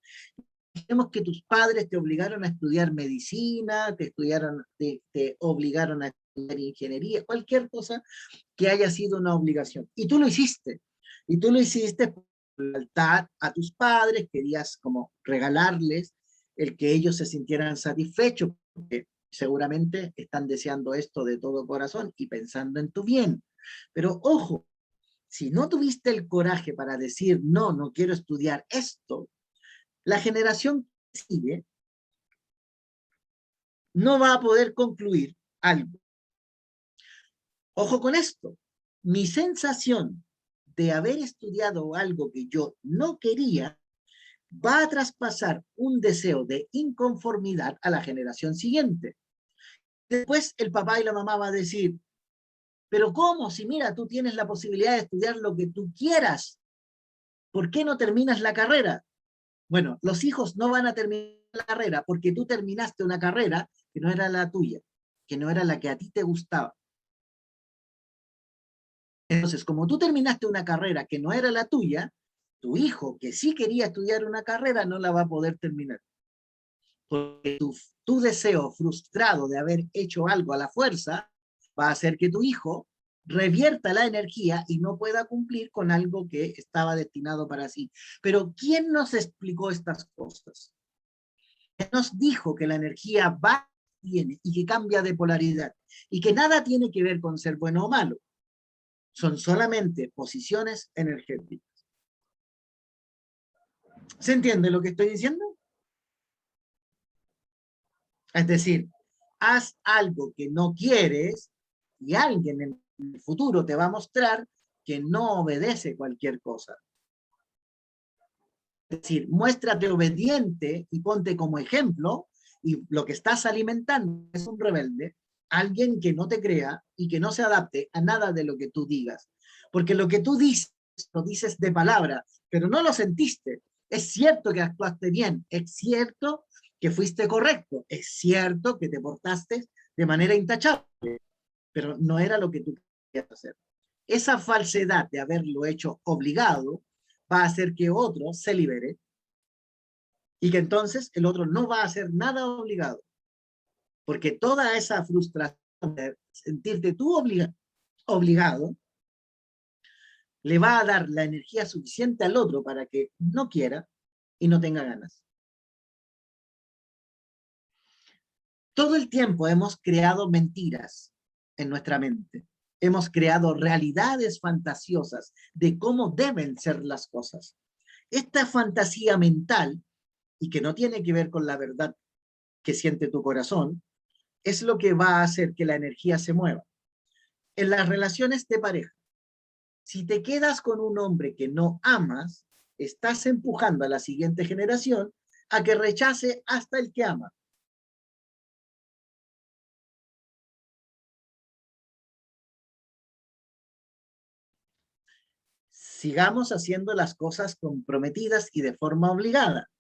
Digamos que tus padres te obligaron a estudiar medicina, te obligaron a estudiar ingeniería, cualquier cosa que haya sido una obligación. Y tú lo hiciste. Y tú lo hiciste por lealtad a tus padres, querías como regalarles el que ellos se sintieran satisfechos, porque seguramente están deseando esto de todo corazón y pensando en tu bien. Pero ojo, si no tuviste el coraje para decir, no, no quiero estudiar esto, la generación que sigue no va a poder concluir algo. Ojo con esto, mi sensación de haber estudiado algo que yo no quería va a traspasar un deseo de inconformidad a la generación siguiente. Después el papá y la mamá va a decir, pero ¿cómo? Si mira, tú tienes la posibilidad de estudiar lo que tú quieras, ¿por qué no terminas la carrera? Bueno, los hijos no van a terminar la carrera porque tú terminaste una carrera que no era la tuya, que no era la que a ti te gustaba. Entonces, como tú terminaste una carrera que no era la tuya, tu hijo que sí quería estudiar una carrera no la va a poder terminar. Porque tu deseo frustrado de haber hecho algo a la fuerza va a hacer que tu hijo revierta la energía y no pueda cumplir con algo que estaba destinado para sí. Pero ¿quién nos explicó estas cosas? ¿Quién nos dijo que la energía va y viene y que cambia de polaridad y que nada tiene que ver con ser bueno o malo? Son solamente posiciones energéticas. ¿Se entiende lo que estoy diciendo? Es decir, haz algo que no quieres y alguien en el futuro te va a mostrar que no obedece cualquier cosa. Es decir, muéstrate obediente y ponte como ejemplo y lo que estás alimentando es un rebelde, alguien que no te crea y que no se adapte a nada de lo que tú digas. Porque lo que tú dices, lo dices de palabra, pero no lo sentiste. Es cierto que actuaste bien, es cierto que fuiste correcto, es cierto que te portaste de manera intachable, pero no era lo que tú querías hacer. esa falsedad de haberlo hecho obligado va a hacer que otro se libere y que entonces el otro no va a hacer nada obligado, porque toda esa frustración de sentirte tú obligado le va a dar la energía suficiente al otro para que no quiera y no tenga ganas. Todo el tiempo hemos creado mentiras en nuestra mente. Hemos creado realidades fantasiosas de cómo deben ser las cosas. Esta fantasía mental, y que no tiene que ver con la verdad que siente tu corazón, es lo que va a hacer que la energía se mueva. En las relaciones de pareja, si te quedas con un hombre que no amas, estás empujando a la siguiente generación a que rechace hasta el que ama. Sigamos haciendo las cosas comprometidas y de forma obligada.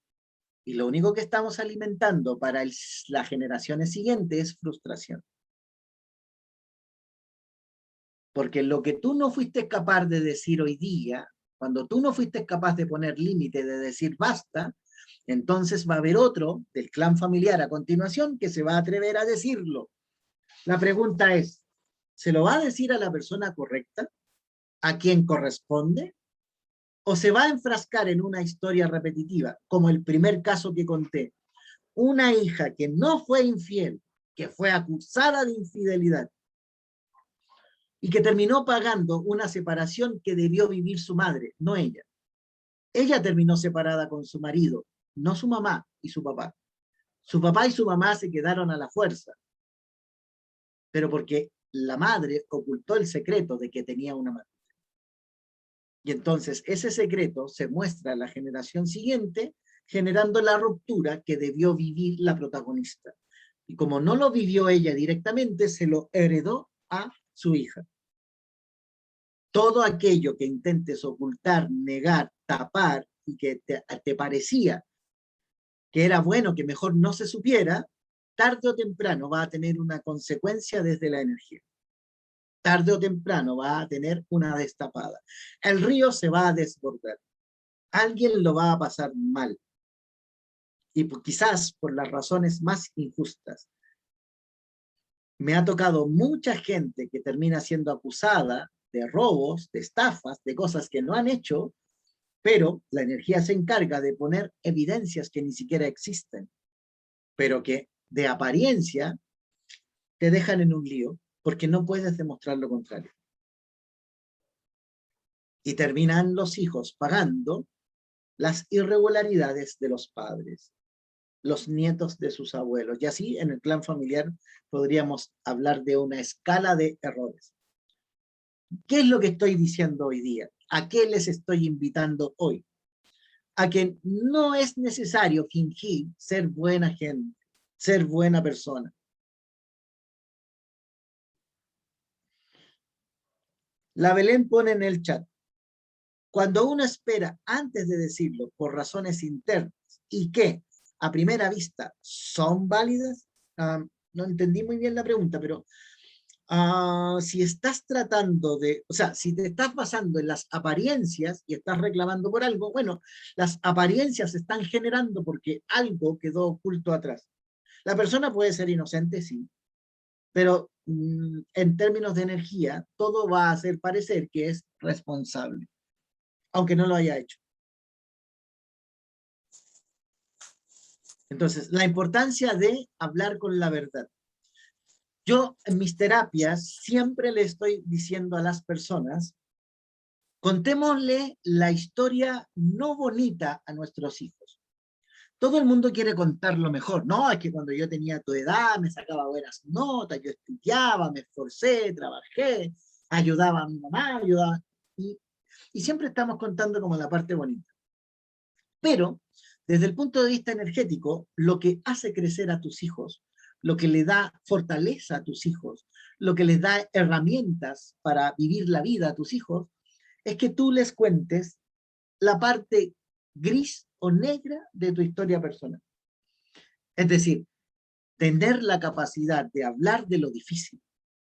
Y lo único que estamos alimentando para las generaciones siguientes es frustración. Porque lo que tú no fuiste capaz de decir hoy día, cuando tú no fuiste capaz de poner límite, de decir basta, entonces va a haber otro del clan familiar a continuación que se va a atrever a decirlo. La pregunta es, ¿se lo va a decir a la persona correcta? ¿A quien corresponde? ¿O se va a enfrascar en una historia repetitiva, como el primer caso que conté? Una hija que no fue infiel, que fue acusada de infidelidad y que terminó pagando una separación que debió vivir su madre, no ella. Ella terminó separada con su marido, no su mamá y su papá. Su papá y su mamá se quedaron a la fuerza, pero porque la madre ocultó el secreto de que tenía una madre. Y entonces ese secreto se muestra a la generación siguiente, generando la ruptura que debió vivir la protagonista. Y como no lo vivió ella directamente, se lo heredó a su hija. Todo aquello que intentes ocultar, negar, tapar y que te parecía que era bueno, que mejor no se supiera, tarde o temprano va a tener una consecuencia desde la energía. Tarde o temprano va a tener una destapada. El río se va a desbordar. Alguien lo va a pasar mal. Y quizás por las razones más injustas. Me ha tocado mucha gente que termina siendo acusada de robos, de estafas, de cosas que no han hecho, pero la energía se encarga de poner evidencias que ni siquiera existen, pero que de apariencia te dejan en un lío porque no puedes demostrar lo contrario. Y terminan los hijos pagando las irregularidades de los padres, los nietos de sus abuelos. Y así en el clan familiar podríamos hablar de una escala de errores. ¿Qué es lo que estoy diciendo hoy día? ¿A qué les estoy invitando hoy? A que no es necesario fingir ser buena gente, ser buena persona. La Belén pone en el chat, cuando uno espera antes de decirlo por razones internas y que a primera vista son válidas, no entendí muy bien la pregunta, pero si estás tratando de, o sea, si te estás basando en las apariencias y estás reclamando por algo, bueno, las apariencias se están generando porque algo quedó oculto atrás. La persona puede ser inocente, sí, pero en términos de energía, todo va a hacer parecer que es responsable, aunque no lo haya hecho. Entonces, la importancia de hablar con la verdad. Yo en mis terapias siempre le estoy diciendo a las personas, contémosle la historia no bonita a nuestros hijos. Todo el mundo quiere contar lo mejor, ¿no? Es que cuando yo tenía tu edad me sacaba buenas notas, yo estudiaba, me esforcé, trabajé, ayudaba a mi mamá, ayudaba. Y siempre estamos contando como la parte bonita. Pero desde el punto de vista energético, lo que hace crecer a tus hijos, lo que le da fortaleza a tus hijos, lo que les da herramientas para vivir la vida a tus hijos, es que tú les cuentes la parte gris o negra de tu historia personal. Es decir, tener la capacidad de hablar de lo difícil,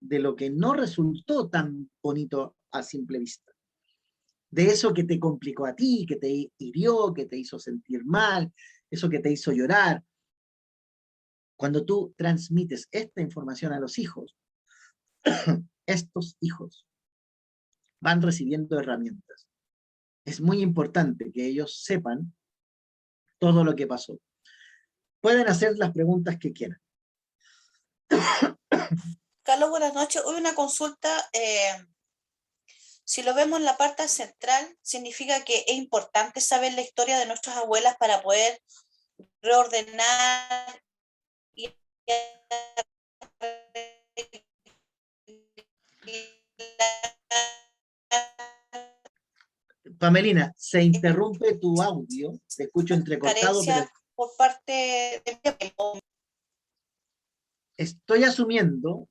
de lo que no resultó tan bonito a simple vista. De eso que te complicó a ti, que te hirió, que te hizo sentir mal, eso que te hizo llorar. Cuando tú transmites esta información a los hijos, estos hijos van recibiendo herramientas. Es muy importante que ellos sepan todo lo que pasó. Pueden hacer las preguntas que quieran. Carlos, buenas noches. Hoy una consulta. Si lo vemos en la parte central, significa que es importante saber la historia de nuestras abuelas para poder reordenar y Pamelina, se interrumpe tu audio, te escucho entrecortado, pero carencia por parte de estoy asumiendo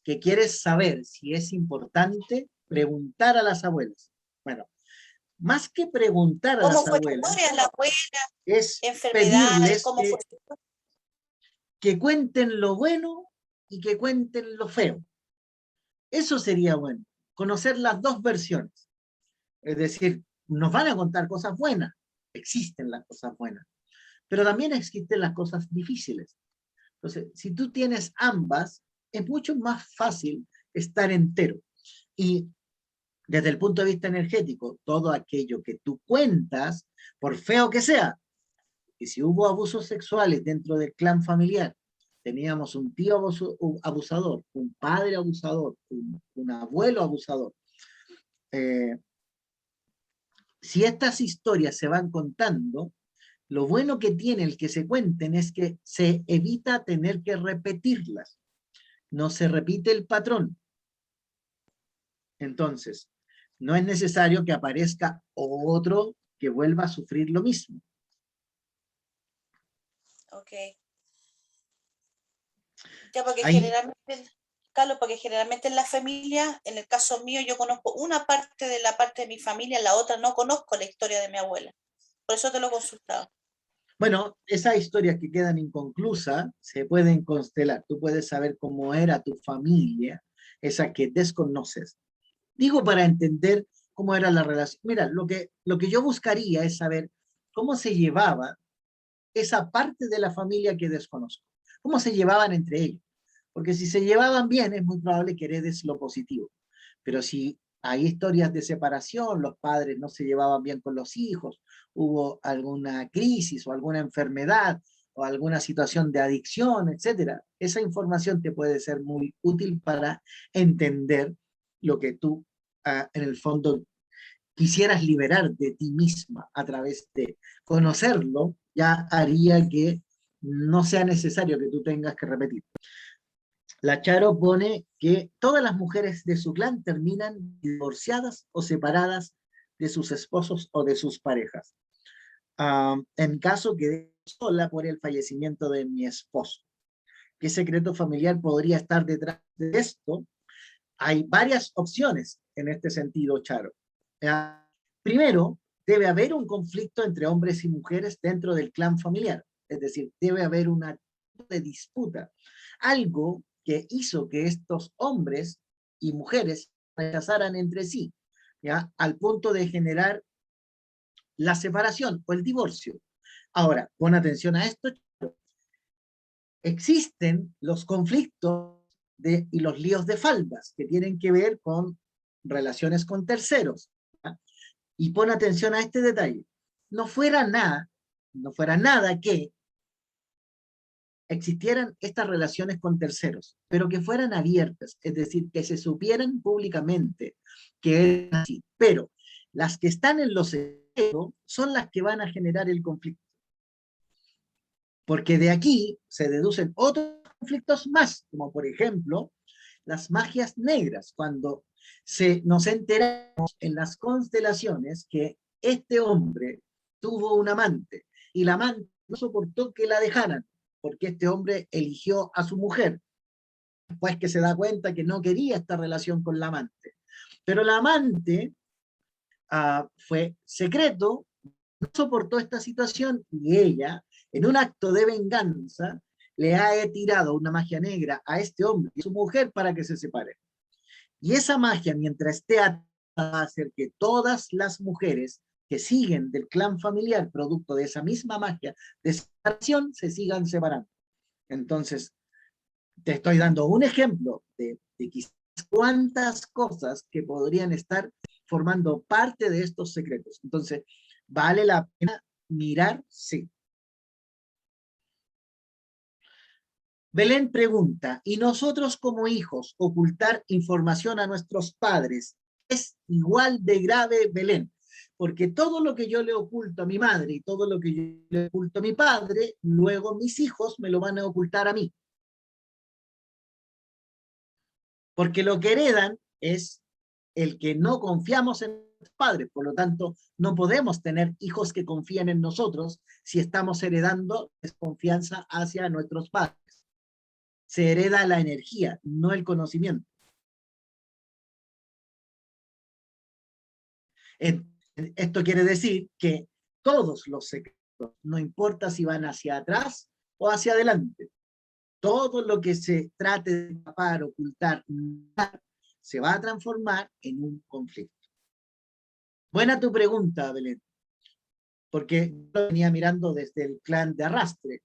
que quieres saber si es importante preguntar a las abuelas. Bueno, más que preguntar a cómo las fue tu abuelas, historia, la abuela, es enfermedades, pedirles cómo fue. que cuenten lo bueno y que cuenten lo feo. Eso sería bueno, conocer las dos versiones. Es decir, nos van a contar cosas buenas, existen las cosas buenas, pero también existen las cosas difíciles. Entonces, si tú tienes ambas, es mucho más fácil estar entero. Y desde el punto de vista energético, todo aquello que tú cuentas, por feo que sea, y si hubo abusos sexuales dentro del clan familiar, teníamos un tío abusador, un padre abusador, un abuelo abusador, eh, si estas historias se van contando, lo bueno que tiene el que se cuenten es que se evita tener que repetirlas. No se repite el patrón. Entonces, no es necesario que aparezca otro que vuelva a sufrir lo mismo. Ok. Ya, porque Ahí, generalmente, Carlos, porque generalmente en la familia, en el caso mío, yo conozco una parte de la parte de mi familia, la otra no conozco la historia de mi abuela. Por eso te lo he consultado. bueno, esas historias que quedan inconclusas se pueden constelar. Tú puedes saber cómo era tu familia, esa que desconoces. Digo para entender cómo era la relación. Mira, lo que yo buscaría es saber cómo se llevaba esa parte de la familia que desconozco. ¿Cómo se llevaban entre ellos? Porque si se llevaban bien, es muy probable que heredes lo positivo. Pero si hay historias de separación, los padres no se llevaban bien con los hijos, hubo alguna crisis o alguna enfermedad o alguna situación de adicción, etcétera, esa información te puede ser muy útil para entender lo que tú, en el fondo, quisieras liberar de ti misma a través de conocerlo, ya haría que no sea necesario que tú tengas que repetir. La Charo pone que todas las mujeres de su clan terminan divorciadas o separadas de sus esposos o de sus parejas. En mi caso, quedé sola por el fallecimiento de mi esposo. ¿Qué secreto familiar podría estar detrás de esto? Hay varias opciones en este sentido, Charo. Primero, debe haber un conflicto entre hombres y mujeres dentro del clan familiar. Es decir, debe haber una de disputa. Algo que hizo que estos hombres y mujeres rechazaran entre sí, ¿ya? Al punto de generar la separación o el divorcio. Ahora, pon atención a esto. Existen los conflictos y los líos de faldas que tienen que ver con relaciones con terceros. ¿Ya? Y pon atención a este detalle. No fuera nada que existieran estas relaciones con terceros, pero que fueran abiertas, es decir, que se supieran públicamente que es así. Pero las que están en los secretos son las que van a generar el conflicto. Porque de aquí se deducen otros conflictos más, como por ejemplo las magias negras, cuando nos enteramos en las constelaciones que este hombre tuvo un amante y la amante no soportó que la dejaran, porque este hombre eligió a su mujer, después que se da cuenta que no quería esta relación con la amante. Pero la amante fue secreto, no soportó esta situación y ella, en un acto de venganza, le ha tirado una magia negra a este hombre y a su mujer para que se separen. Y esa magia, mientras esté va a hacer que todas las mujeres que siguen del clan familiar, producto de esa misma magia de separación, se sigan separando. Entonces, te estoy dando un ejemplo de quizás cuántas cosas que podrían estar formando parte de estos secretos. Entonces, ¿vale la pena mirar? Sí. Belén pregunta, ¿y nosotros como hijos ocultar información a nuestros padres es igual de grave, Belén? Porque todo lo que yo le oculto a mi madre y todo lo que yo le oculto a mi padre, luego mis hijos me lo van a ocultar a mí. Porque lo que heredan es el que no confiamos en los padres, por lo tanto, no podemos tener hijos que confíen en nosotros si estamos heredando desconfianza hacia nuestros padres. Se hereda la energía, no el conocimiento. Esto quiere decir que todos los secretos, no importa si van hacia atrás o hacia adelante, todo lo que se trate de tapar, ocultar, se va a transformar en un conflicto. Buena tu pregunta, Belén, porque yo venía mirando desde el clan de arrastre,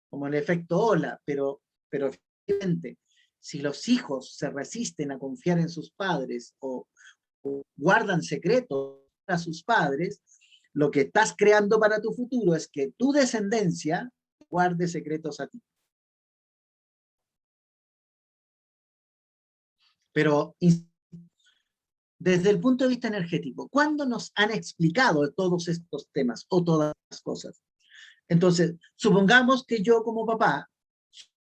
como el efecto ola, pero efectivamente, si los hijos se resisten a confiar en sus padres o guardan secretos a sus padres, lo que estás creando para tu futuro es que tu descendencia guarde secretos a ti. Pero desde el punto de vista energético, ¿cuándo nos han explicado todos estos temas o todas las cosas? Entonces, supongamos que yo como papá,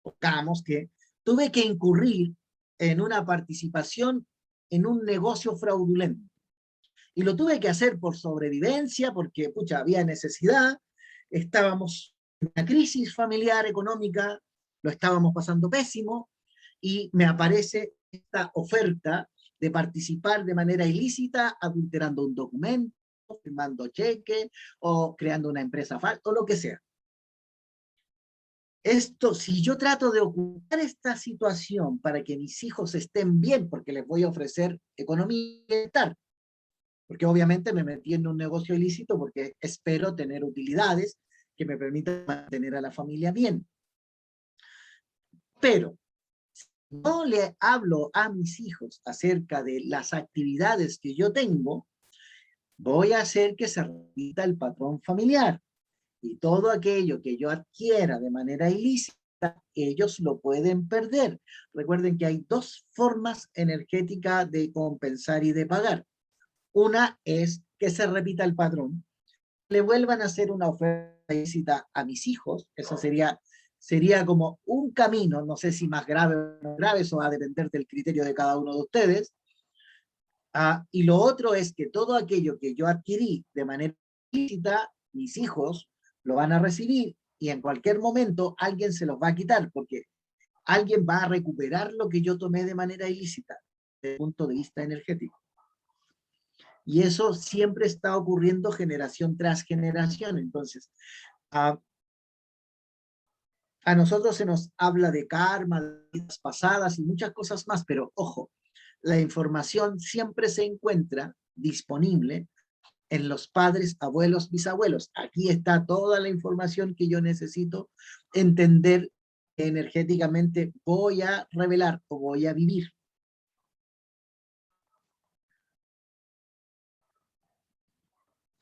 supongamos que tuve que incurrir en una participación en un negocio fraudulento. Y lo tuve que hacer por sobrevivencia, porque, pucha, había necesidad, estábamos en una crisis familiar, económica, lo estábamos pasando pésimo, y me aparece esta oferta de participar de manera ilícita, adulterando un documento, firmando cheque, o creando una empresa falsa, o lo que sea. Esto, si yo trato de ocultar esta situación para que mis hijos estén bien, porque les voy a ofrecer economía y tal, porque obviamente me metí en un negocio ilícito porque espero tener utilidades que me permitan mantener a la familia bien. Pero si no le hablo a mis hijos acerca de las actividades que yo tengo, voy a hacer que se repita el patrón familiar. Y todo aquello que yo adquiera de manera ilícita, ellos lo pueden perder. Recuerden que hay dos formas energéticas de compensar y de pagar. Una es que se repita el patrón, le vuelvan a hacer una oferta ilícita a mis hijos, eso sería como un camino, no sé si más grave o no grave, eso va a depender del criterio de cada uno de ustedes. Y lo otro es que todo aquello que yo adquirí de manera ilícita, mis hijos lo van a recibir y en cualquier momento alguien se los va a quitar, porque alguien va a recuperar lo que yo tomé de manera ilícita, desde el punto de vista energético. Y eso siempre está ocurriendo generación tras generación. Entonces, a nosotros se nos habla de karma, de vidas pasadas y muchas cosas más, pero ojo, la información siempre se encuentra disponible en los padres, abuelos, bisabuelos. Aquí está toda la información que yo necesito entender que energéticamente voy a revelar o voy a vivir.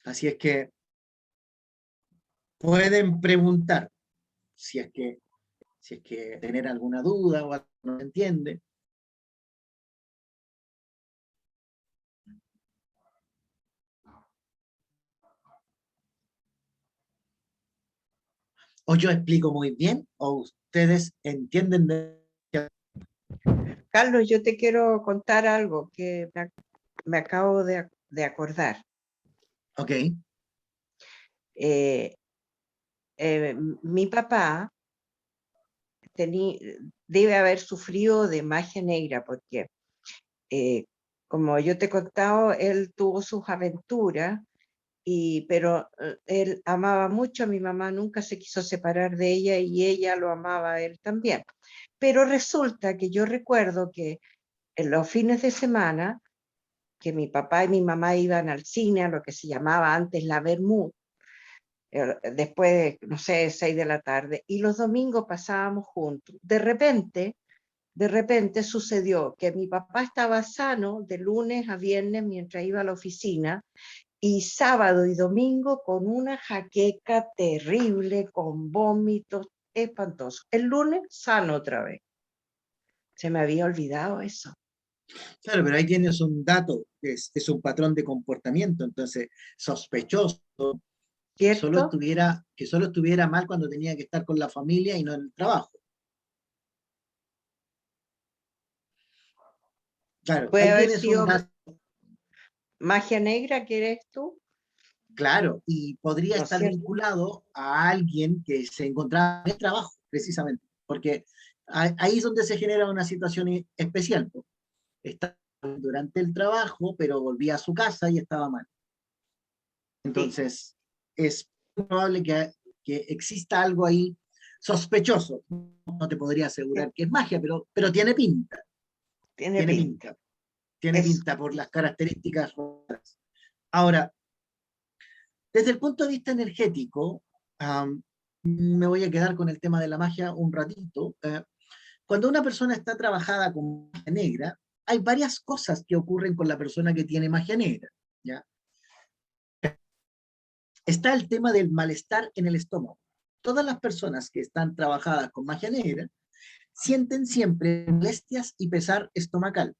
Así es que pueden preguntar si es que tener alguna duda o algo no se entiende. O yo explico muy bien, o ustedes entienden de... Carlos, yo te quiero contar algo que me acabo de acordar. Ok. Mi papá debe haber sufrido de magia negra porque, como yo te he contado, él tuvo sus aventuras, pero él amaba mucho a mi mamá, nunca se quiso separar de ella y ella lo amaba a él también. Pero resulta que yo recuerdo que en los fines de semana que mi papá y mi mamá iban al cine, a lo que se llamaba antes la Bermud, después de, no sé, 6 de la tarde, y los domingos pasábamos juntos. De repente sucedió que mi papá estaba sano de lunes a viernes mientras iba a la oficina, y sábado y domingo con una jaqueca terrible, con vómitos espantosos. El lunes sano otra vez. Se me había olvidado eso. Claro, pero ahí tienes un dato, es un patrón de comportamiento, entonces sospechoso ¿Cierto? que solo estuviera mal cuando tenía que estar con la familia y no en el trabajo. Claro, Puede ahí haber tienes un sido dato, magia negra, ¿quieres tú? claro, y podría ¿No es estar cierto? vinculado a alguien que se encontraba en el trabajo, precisamente, porque ahí es donde se genera una situación especial. Po. Está durante el trabajo, pero volvía a su casa y estaba mal. Sí, Entonces, es probable que exista algo ahí sospechoso. No te podría sí, asegurar que es magia, pero tiene pinta, tiene tiene pinta. pinta, tiene Eso. pinta por las características raras. Ahora, desde el punto de vista energético, me voy a quedar con el tema de la magia un ratito. Cuando una persona está trabajada con magia negra, hay varias cosas que ocurren con la persona que tiene magia negra. ¿Ya? Está el tema del malestar en el estómago. Todas las personas que están trabajadas con magia negra sienten siempre molestias y pesar estomacal,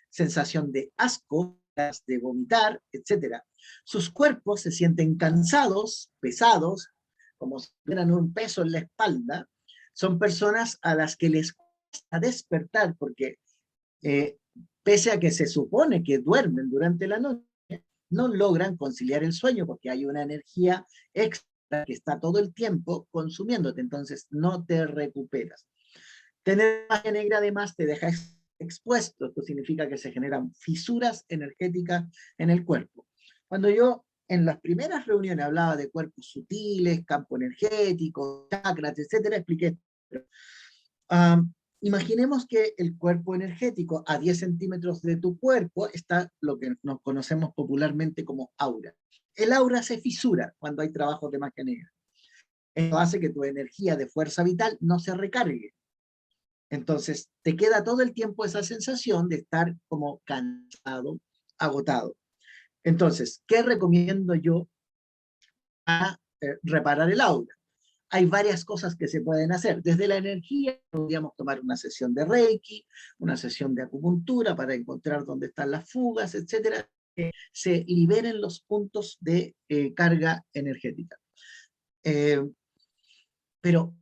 sensación de asco, de vomitar, etc. Sus cuerpos se sienten cansados, pesados, como si tuvieran un peso en la espalda. Son personas a las que les cuesta despertar porque eh, pese a que se supone que duermen durante la noche, no logran conciliar el sueño porque hay una energía extra que está todo el tiempo consumiéndote, entonces no te recuperas. Tener magia negra además te deja expuesto, esto significa que se generan fisuras energéticas en el cuerpo. Cuando yo en las primeras reuniones hablaba de cuerpos sutiles, campo energético, chakras, etcétera, expliqué. Imaginemos que el cuerpo energético a 10 centímetros de tu cuerpo está lo que nos conocemos popularmente como aura. El aura se fisura cuando hay trabajos de magia negra. Esto hace que tu energía de fuerza vital no se recargue. Entonces, te queda todo el tiempo esa sensación de estar como cansado, agotado. Entonces, ¿qué recomiendo yo para reparar el aura? Hay varias cosas que se pueden hacer. Desde la energía, podríamos tomar una sesión de Reiki, una sesión de acupuntura para encontrar dónde están las fugas, etcétera, que se liberen los puntos de carga energética. Eh, pero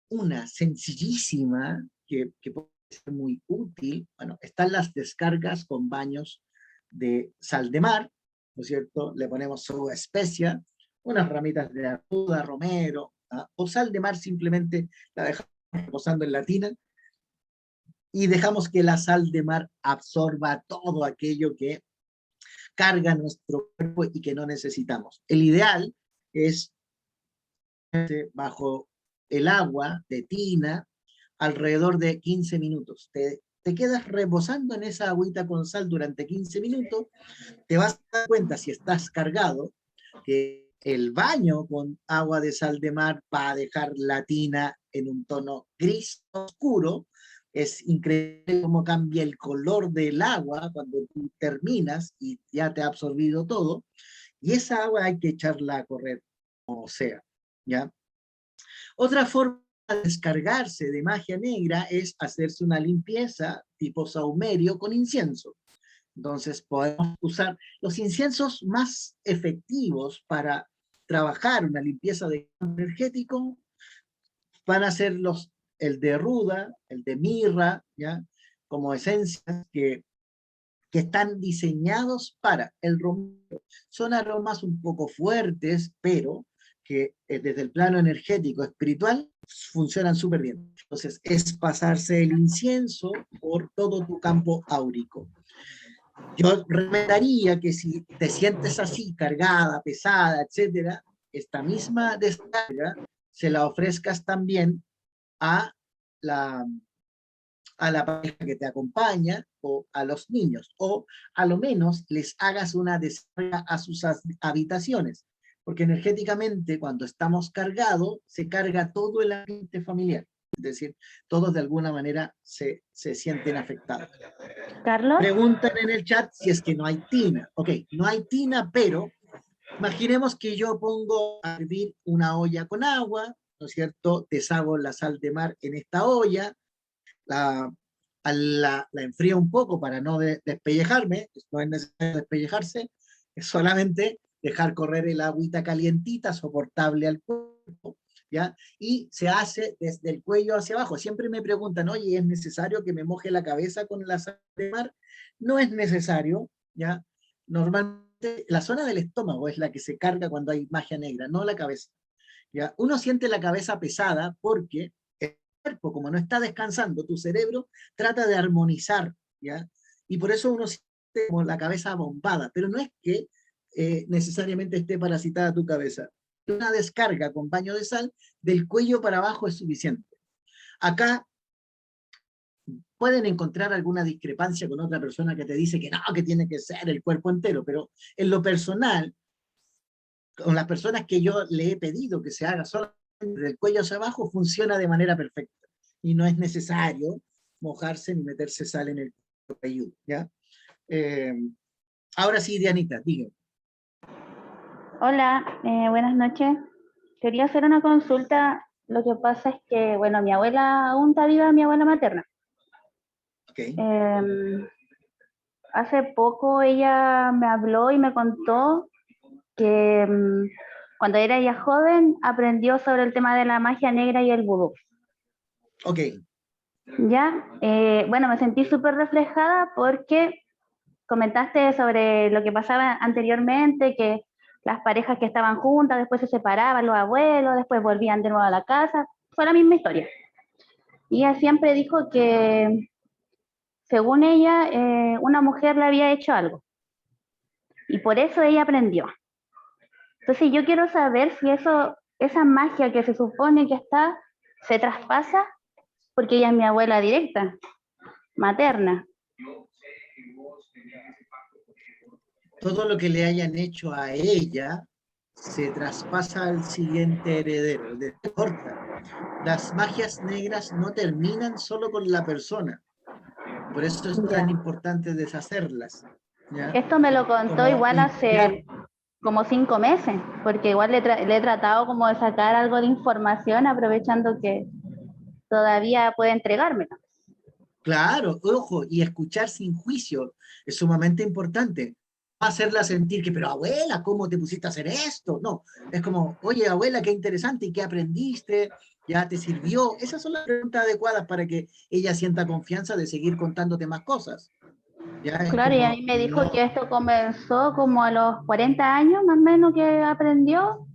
una sencillísima que puede ser muy útil, bueno, están las descargas con baños de sal de mar, ¿no es cierto? Le ponemos su especia, unas ramitas de arruda, romero, o sal de mar simplemente la dejamos reposando en la tina y dejamos que la sal de mar absorba todo aquello que carga nuestro cuerpo y que no necesitamos. El ideal es bajo el agua de tina alrededor de 15 minutos. Te quedas reposando en esa agüita con sal durante 15 minutos, te vas a dar cuenta si estás cargado que el baño con agua de sal de mar va a dejar la tina en un tono gris oscuro. Es increíble cómo cambia el color del agua cuando tú terminas y ya te ha absorbido todo. Y esa agua hay que echarla a correr, como sea, ¿ya? Otra forma de descargarse de magia negra es hacerse una limpieza tipo saumerio con incienso. Entonces podemos usar los inciensos más efectivos para trabajar una limpieza de campo energético, van a ser el de ruda, el de mirra, ¿ya? Como esencias que están diseñados para el romero. Son aromas un poco fuertes, pero que desde el plano energético, espiritual, funcionan súper bien. Entonces, es pasarse el incienso por todo tu campo áurico. Yo recomendaría que si te sientes así, cargada, pesada, etcétera, esta misma descarga se la ofrezcas también a la, a la pareja que te acompaña o a los niños, o a lo menos les hagas una descarga a sus habitaciones, porque energéticamente cuando estamos cargados se carga todo el ambiente familiar, es decir, todos de alguna manera se sienten afectados. Carlos. Preguntan en el chat si es que no hay tina. Ok, no hay tina, pero imaginemos que yo pongo a hervir una olla con agua, ¿no es cierto? Deshago la sal de mar en esta olla, la enfrío un poco para no despellejarme, no es necesario despellejarse, es solamente dejar correr el agüita calientita, soportable al cuerpo, ¿ya? Y se hace desde el cuello hacia abajo. Siempre me preguntan, oye, ¿es necesario que me moje la cabeza con la sal de mar? No es necesario, ¿ya? Normalmente la zona del estómago es la que se carga cuando hay magia negra, no la cabeza, ¿ya? Uno siente la cabeza pesada porque el cuerpo, como no está descansando, tu cerebro trata de armonizar, ¿ya? Y por eso uno siente como la cabeza bombada, pero no es que necesariamente esté parasitada tu cabeza. Una descarga con baño de sal del cuello para abajo es suficiente. Acá pueden encontrar alguna discrepancia con otra persona que te dice que no, que tiene que ser el cuerpo entero, pero en lo personal, con las personas que yo le he pedido que se haga solamente del cuello hacia abajo, funciona de manera perfecta. Y no es necesario mojarse ni meterse sal en el cuello, ¿ya? Ahora sí, Dianita, diga. Hola, buenas noches. Quería hacer una consulta. Lo que pasa es que, bueno, mi abuela aún está viva, mi abuela materna. Okay. Hace poco ella me habló y me contó que cuando era ella joven aprendió sobre el tema de la magia negra y el vudú. Ok. Ya, bueno, me sentí súper reflejada porque comentaste sobre lo que pasaba anteriormente, que las parejas que estaban juntas, después se separaban los abuelos, después volvían de nuevo a la casa, fue la misma historia. Y ella siempre dijo que, según ella, una mujer le había hecho algo. Y por eso ella aprendió. Entonces yo quiero saber si esa magia que se supone que está, se traspasa, porque ella es mi abuela directa, materna. Todo lo que le hayan hecho a ella se traspasa al siguiente heredero, de corta. Las magias negras no terminan solo con la persona. Por eso es tan importante deshacerlas, ¿ya? Esto me lo contó como igual hace como 5 meses, porque igual le he tratado como de sacar algo de información aprovechando que todavía puede entregármela. Claro, ojo, y escuchar sin juicio es sumamente importante. No hacerla sentir que, pero abuela, ¿cómo te pusiste a hacer esto? No, es como, oye, abuela, qué interesante, ¿y qué aprendiste? ¿Ya te sirvió? Esas son las preguntas adecuadas para que ella sienta confianza de seguir contándote más cosas. ¿Ya? Claro, y a mí me dijo que esto comenzó como a los 40 años más o menos que aprendió,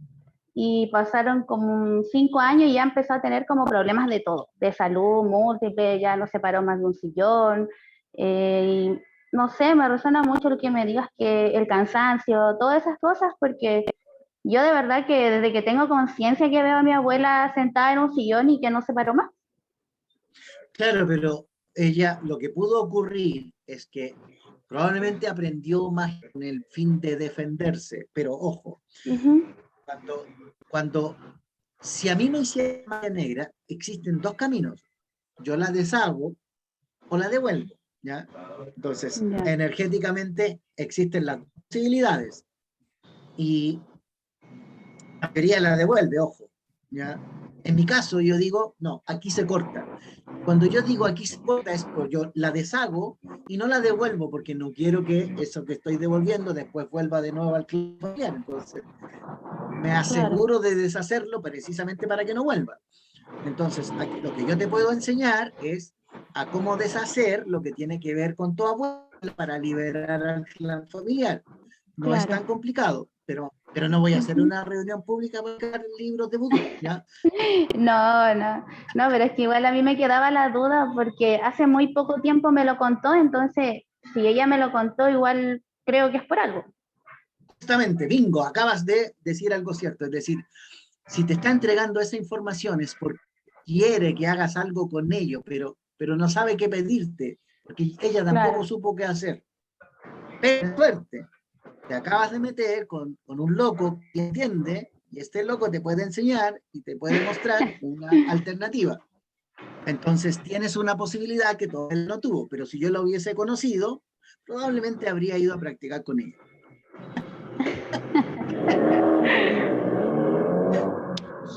y pasaron como 5 años y ya empezó a tener como problemas de todo, de salud múltiple, ya no se paró más de un sillón, y no sé, me resuena mucho lo que me digas, que el cansancio, todas esas cosas, porque yo de verdad que desde que tengo conciencia que veo a mi abuela sentada en un sillón y que no se paró más. Claro, pero ella, lo que pudo ocurrir es que probablemente aprendió más con el fin de defenderse, pero ojo, cuando si a mí me hicieran magia negra, existen dos caminos. Yo la deshago o la devuelvo, ¿ya? Entonces, energéticamente existen las posibilidades. Y la mayoría la devuelve, ojo, ¿ya? En mi caso, yo digo, no, aquí se corta. Cuando yo digo aquí se corta es porque yo la deshago y no la devuelvo porque no quiero que eso que estoy devolviendo después vuelva de nuevo al cliente familiar. Entonces, me aseguro de deshacerlo precisamente para que no vuelva. Entonces, aquí, lo que yo te puedo enseñar es a cómo deshacer lo que tiene que ver con tu abuela para liberar al clan familiar. No es tan complicado, pero no voy a hacer una reunión pública para crear libros de vudú, ¿ya? No, pero es que igual a mí me quedaba la duda porque hace muy poco tiempo me lo contó, entonces si ella me lo contó, igual creo que es por algo. Justamente, bingo, acabas de decir algo cierto, es decir, si te está entregando esa información es porque quiere que hagas algo con ello, pero pero no sabe qué pedirte, porque ella tampoco Claro. supo qué hacer. Pero suerte, te acabas de meter con un loco que entiende, y este loco te puede enseñar y te puede mostrar una alternativa. Entonces tienes una posibilidad que todavía no tuvo, pero si yo la hubiese conocido, probablemente habría ido a practicar con ella.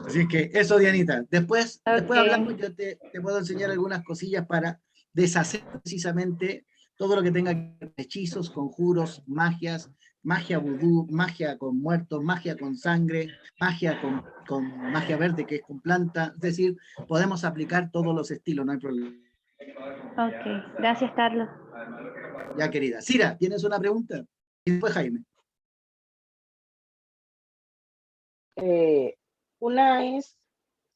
Así que eso, Dianita. Después Ok. hablamos, yo te puedo enseñar algunas cosillas para deshacer precisamente todo lo que tenga que ver con hechizos, conjuros, magias, magia vudú, magia con muertos, magia con sangre, magia con magia verde, que es con planta. Es decir, podemos aplicar todos los estilos, no hay problema. Ok, gracias, Carlos. Ya, querida. Cira, ¿tienes una pregunta? Y después Jaime. Una es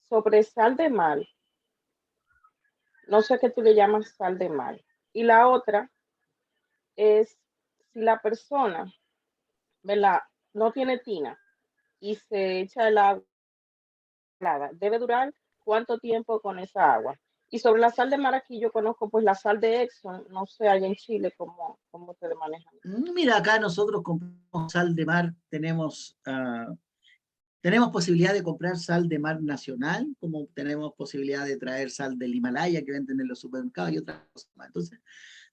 sobre sal de mar. No sé qué tú le llamas sal de mar. Y la otra es si la persona, ¿verdad? No tiene tina y se echa el agua, debe durar cuánto tiempo con esa agua. Y sobre la sal de mar, aquí yo conozco pues la sal de Exxon, no sé allá en Chile cómo se le maneja. Mira, acá nosotros compramos sal de mar, tenemos posibilidad de comprar sal de mar nacional, como tenemos posibilidad de traer sal del Himalaya que venden en los supermercados y otras cosas más. Entonces,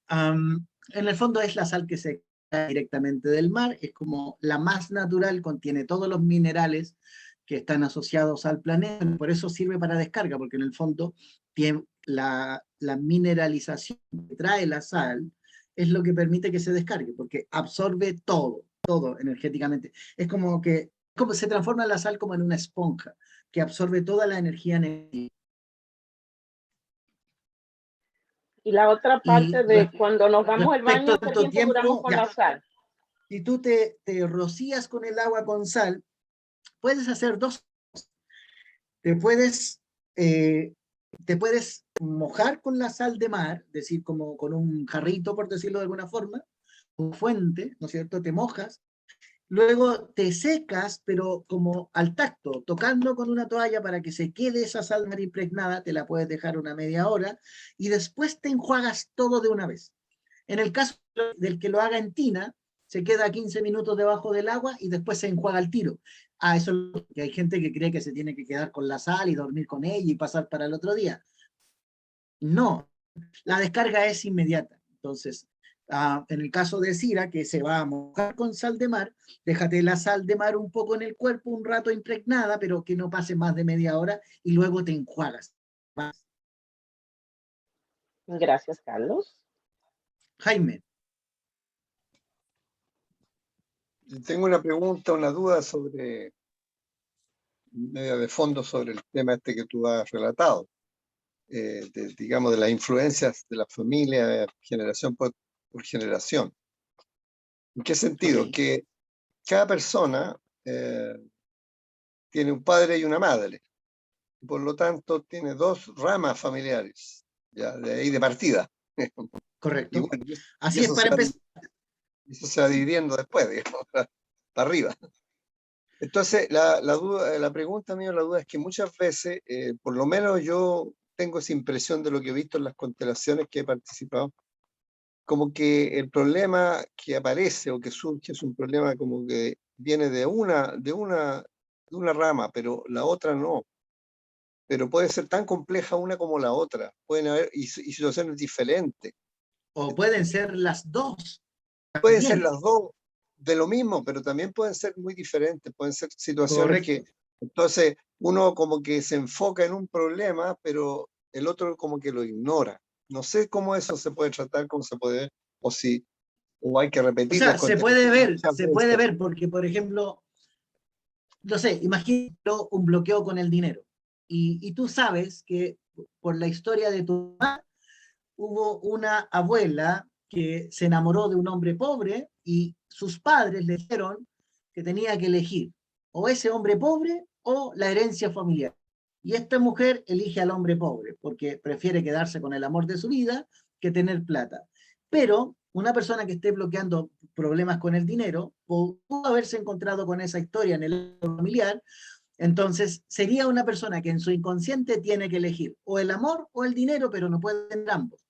en el fondo es la sal que se extrae directamente del mar, es como la más natural, contiene todos los minerales que están asociados al planeta, por eso sirve para descarga, porque en el fondo tiene la mineralización que trae la sal es lo que permite que se descargue, porque absorbe todo energéticamente. Es como se transforma la sal como en una esponja que absorbe toda la energía negativa. Y la otra Y parte de cuando nos damos el respecto baño, a ¿qué tanto tiempo duramos tiempo, con ya, la sal? si tú te rocías con el agua con sal, puedes hacer dos cosas. Te puedes, eh, te puedes mojar con la sal de mar, es decir, como con un jarrito, por decirlo de alguna forma, un fuente, ¿no es cierto? Te mojas. Luego te secas, pero como al tacto, tocando con una toalla para que se quede esa sal mar impregnada, te la puedes dejar una media hora y después te enjuagas todo de una vez. En el caso del que lo haga en tina, se queda 15 minutos debajo del agua y después se enjuaga al tiro. Eso es lo que hay gente que cree que se tiene que quedar con la sal y dormir con ella y pasar para el otro día. No, la descarga es inmediata. Entonces, en el caso de Cira, que se va a mojar con sal de mar, déjate la sal de mar un poco en el cuerpo, un rato impregnada, pero que no pase más de media hora y luego te enjuagas. Gracias, Carlos. Jaime. Tengo una pregunta, una duda sobre, media de fondo sobre el tema este que tú has relatado, digamos, de las influencias de la familia, generación por generación. ¿En qué sentido? Okay. Que cada persona tiene un padre y una madre, y por lo tanto tiene dos ramas familiares, ya de ahí de partida. Correcto. Y bueno, Así es, para empezar. Eso se va dividiendo después, digamos, para arriba. Entonces, la pregunta mía, la duda es que muchas veces, por lo menos yo tengo esa impresión de lo que he visto en las constelaciones que he participado, como que el problema que aparece o que surge es un problema como que viene de una rama, pero la otra no. Pero puede ser tan compleja una como la otra. Pueden haber y situaciones diferentes. O pueden ser las dos. Pueden También. ser las dos de lo mismo, pero también pueden ser muy diferentes. Pueden ser situaciones Correcto. que, entonces, uno como que se enfoca en un problema, pero el otro como que lo ignora. No sé cómo eso se puede tratar, cómo se puede ver, o hay que repetir O sea, las se puede ver, veces. porque, por ejemplo, no sé, imagino un bloqueo con el dinero. Y tú sabes que por la historia de tu mamá, hubo una abuela que se enamoró de un hombre pobre y sus padres le dijeron que tenía que elegir o ese hombre pobre o la herencia familiar. Y esta mujer elige al hombre pobre porque prefiere quedarse con el amor de su vida que tener plata. Pero una persona que esté bloqueando problemas con el dinero pudo haberse encontrado con esa historia en el familiar, Entonces, sería una persona que en su inconsciente tiene que elegir o el amor o el dinero, pero no puede tener ambos,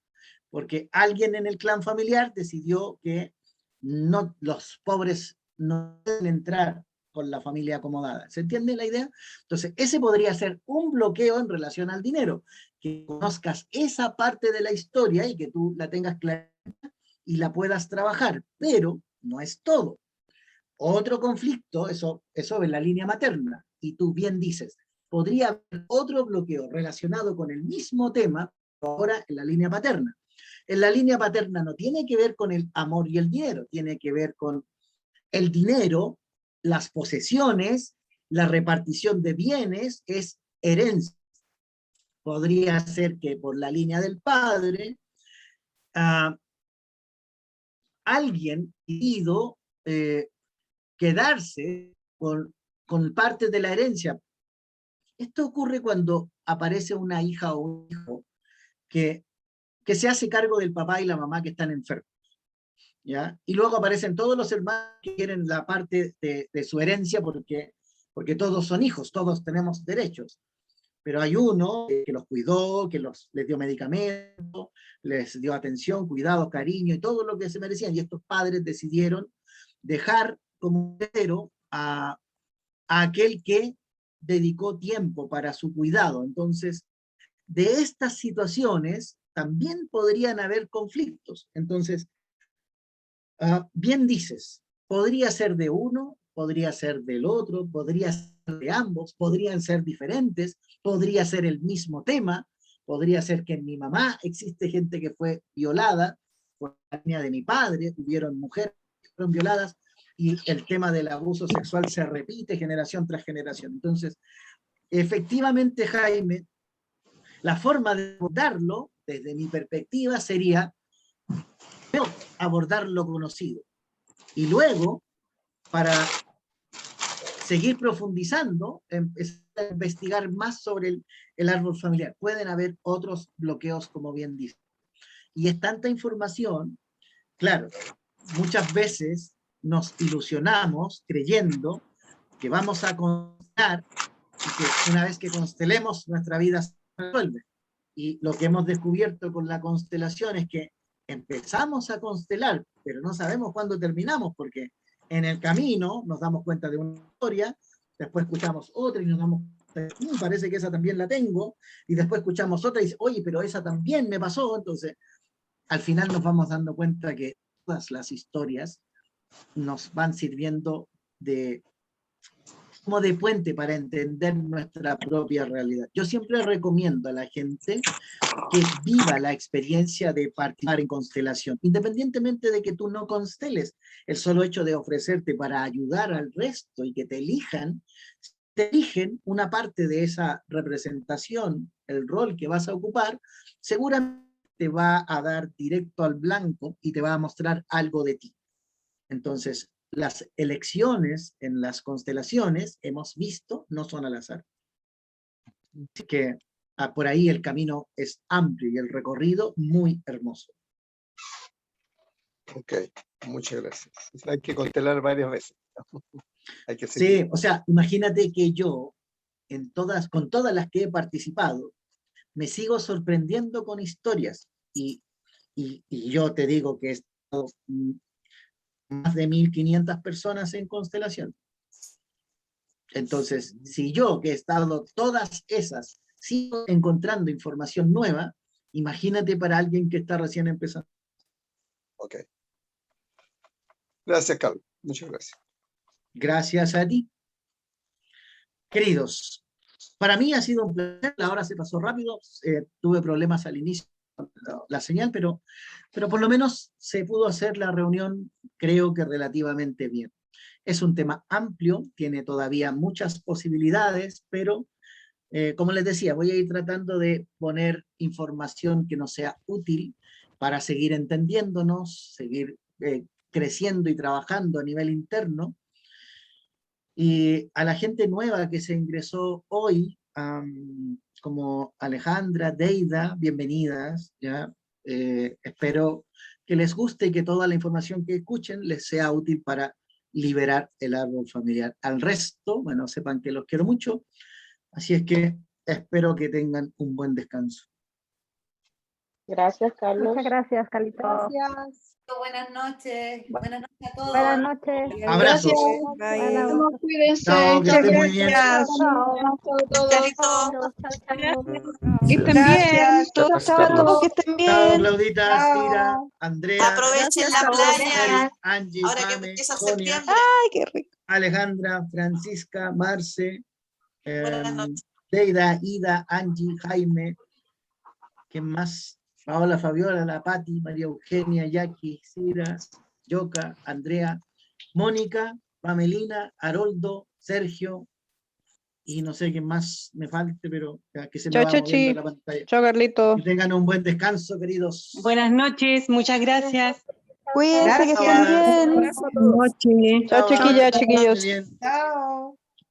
porque alguien en el clan familiar decidió que no, los pobres no pueden entrar con la familia acomodada. ¿Se entiende la idea? Entonces, ese podría ser un bloqueo en relación al dinero, que conozcas esa parte de la historia y que tú la tengas clara y la puedas trabajar, pero no es todo. Otro conflicto, eso es la línea materna, y tú bien dices, podría haber otro bloqueo relacionado con el mismo tema, ahora en la línea paterna. En la línea paterna no tiene que ver con el amor y el dinero, tiene que ver con el dinero, las posesiones, la repartición de bienes, es herencia. Podría ser que por la línea del padre, alguien decidido quedarse con parte de la herencia. Esto ocurre cuando aparece una hija o un hijo que se hace cargo del papá y la mamá que están enfermos, ¿ya? Y luego aparecen todos los hermanos que quieren la parte de su herencia porque todos son hijos, todos tenemos derechos. Pero hay uno que los cuidó, que les dio medicamentos, les dio atención, cuidado, cariño y todo lo que se merecían. Y estos padres decidieron dejar como heredero a aquel que dedicó tiempo para su cuidado. Entonces, de estas situaciones también podrían haber conflictos. Entonces, bien dices, podría ser de uno, podría ser del otro, podría ser de ambos, podrían ser diferentes, podría ser el mismo tema, podría ser que en mi mamá existe gente que fue violada por la línea de mi padre, hubieron mujeres que fueron violadas, y el tema del abuso sexual se repite generación tras generación. Entonces, efectivamente, Jaime, la forma de abordarlo, desde mi perspectiva, sería abordar lo conocido. Y luego, para seguir profundizando, empezar a investigar más sobre el árbol familiar. Pueden haber otros bloqueos, como bien dice. Y es tanta información, claro, muchas veces nos ilusionamos creyendo que vamos a constelar y que una vez que constelemos nuestra vida se resuelve. Y lo que hemos descubierto con la constelación es que empezamos a constelar, pero no sabemos cuándo terminamos, porque en el camino nos damos cuenta de una historia, después escuchamos otra y nos damos cuenta, parece que esa también la tengo, y después escuchamos otra y dice, oye, pero esa también me pasó. Entonces, al final nos vamos dando cuenta que todas las historias nos van sirviendo como de puente para entender nuestra propia realidad. Yo siempre recomiendo a la gente que viva la experiencia de participar en constelación, independientemente de que tú no consteles. El solo hecho de ofrecerte para ayudar al resto y que te elijan una parte de esa representación, el rol que vas a ocupar, seguramente te va a dar directo al blanco y te va a mostrar algo de ti. Entonces, las elecciones en las constelaciones, hemos visto, no son al azar. Así que por ahí el camino es amplio y el recorrido muy hermoso. Ok, muchas gracias. Hay que constelar varias veces. Hay que sí, o sea, imagínate que yo, con todas las que he participado, me sigo sorprendiendo con historias. Y yo te digo que he estado más de 1.500 personas en constelación. Entonces, si yo, que he estado todas esas, sigo encontrando información nueva, imagínate para alguien que está recién empezando. Ok. Gracias, Carlos. Muchas gracias. Gracias a ti. Queridos, para mí ha sido un placer, la hora se pasó rápido, tuve problemas al inicio con la señal, pero por lo menos se pudo hacer la reunión, creo que relativamente bien. Es un tema amplio, tiene todavía muchas posibilidades, pero como les decía, voy a ir tratando de poner información que nos sea útil para seguir entendiéndonos, seguir creciendo y trabajando a nivel interno. Y a la gente nueva que se ingresó hoy, como Alejandra, Deida, bienvenidas, ¿ya? Espero que les guste y que toda la información que escuchen les sea útil para liberar el árbol familiar. Al resto, bueno, sepan que los quiero mucho, así es que espero que tengan un buen descanso. Gracias, Carlos. Muchas gracias, Carlitos. Gracias. Buenas noches. Buenas noches a todos. Buenas noches. Abrazos. Buenas Chao, noches. cuídense. Chao, que Chao, estén muy bien. gracias. Chao. Chao a todos. Carlitos. Que estén bien. Chao a todos, que estén Chao, bien. Claudita, Chao. Cira, Andrea, Aprovechen la Gracias, playa. Eric, Angie, Ahora que Pame, empieza Sonia, septiembre. Ay, qué rico. Alejandra, Francisca, Marce, Buenas noches. Deida, Ida, Angie, Jaime, ¿quién más? Paola, Fabiola, la Pati, María Eugenia, Jackie, Cira, Yoka, Andrea, Mónica, Pamelina, Haroldo, Sergio, y no sé quién más me falte, pero ya que se me Chao, va chao, moviendo chi. la pantalla. Chao, Carlito. Que tengan un buen descanso, queridos. Buenas noches, muchas gracias. Cuídense, que estén Gracias. bien. Buenas noches. Chao, chiquillas, Chao, chiquillos. bien. Chao.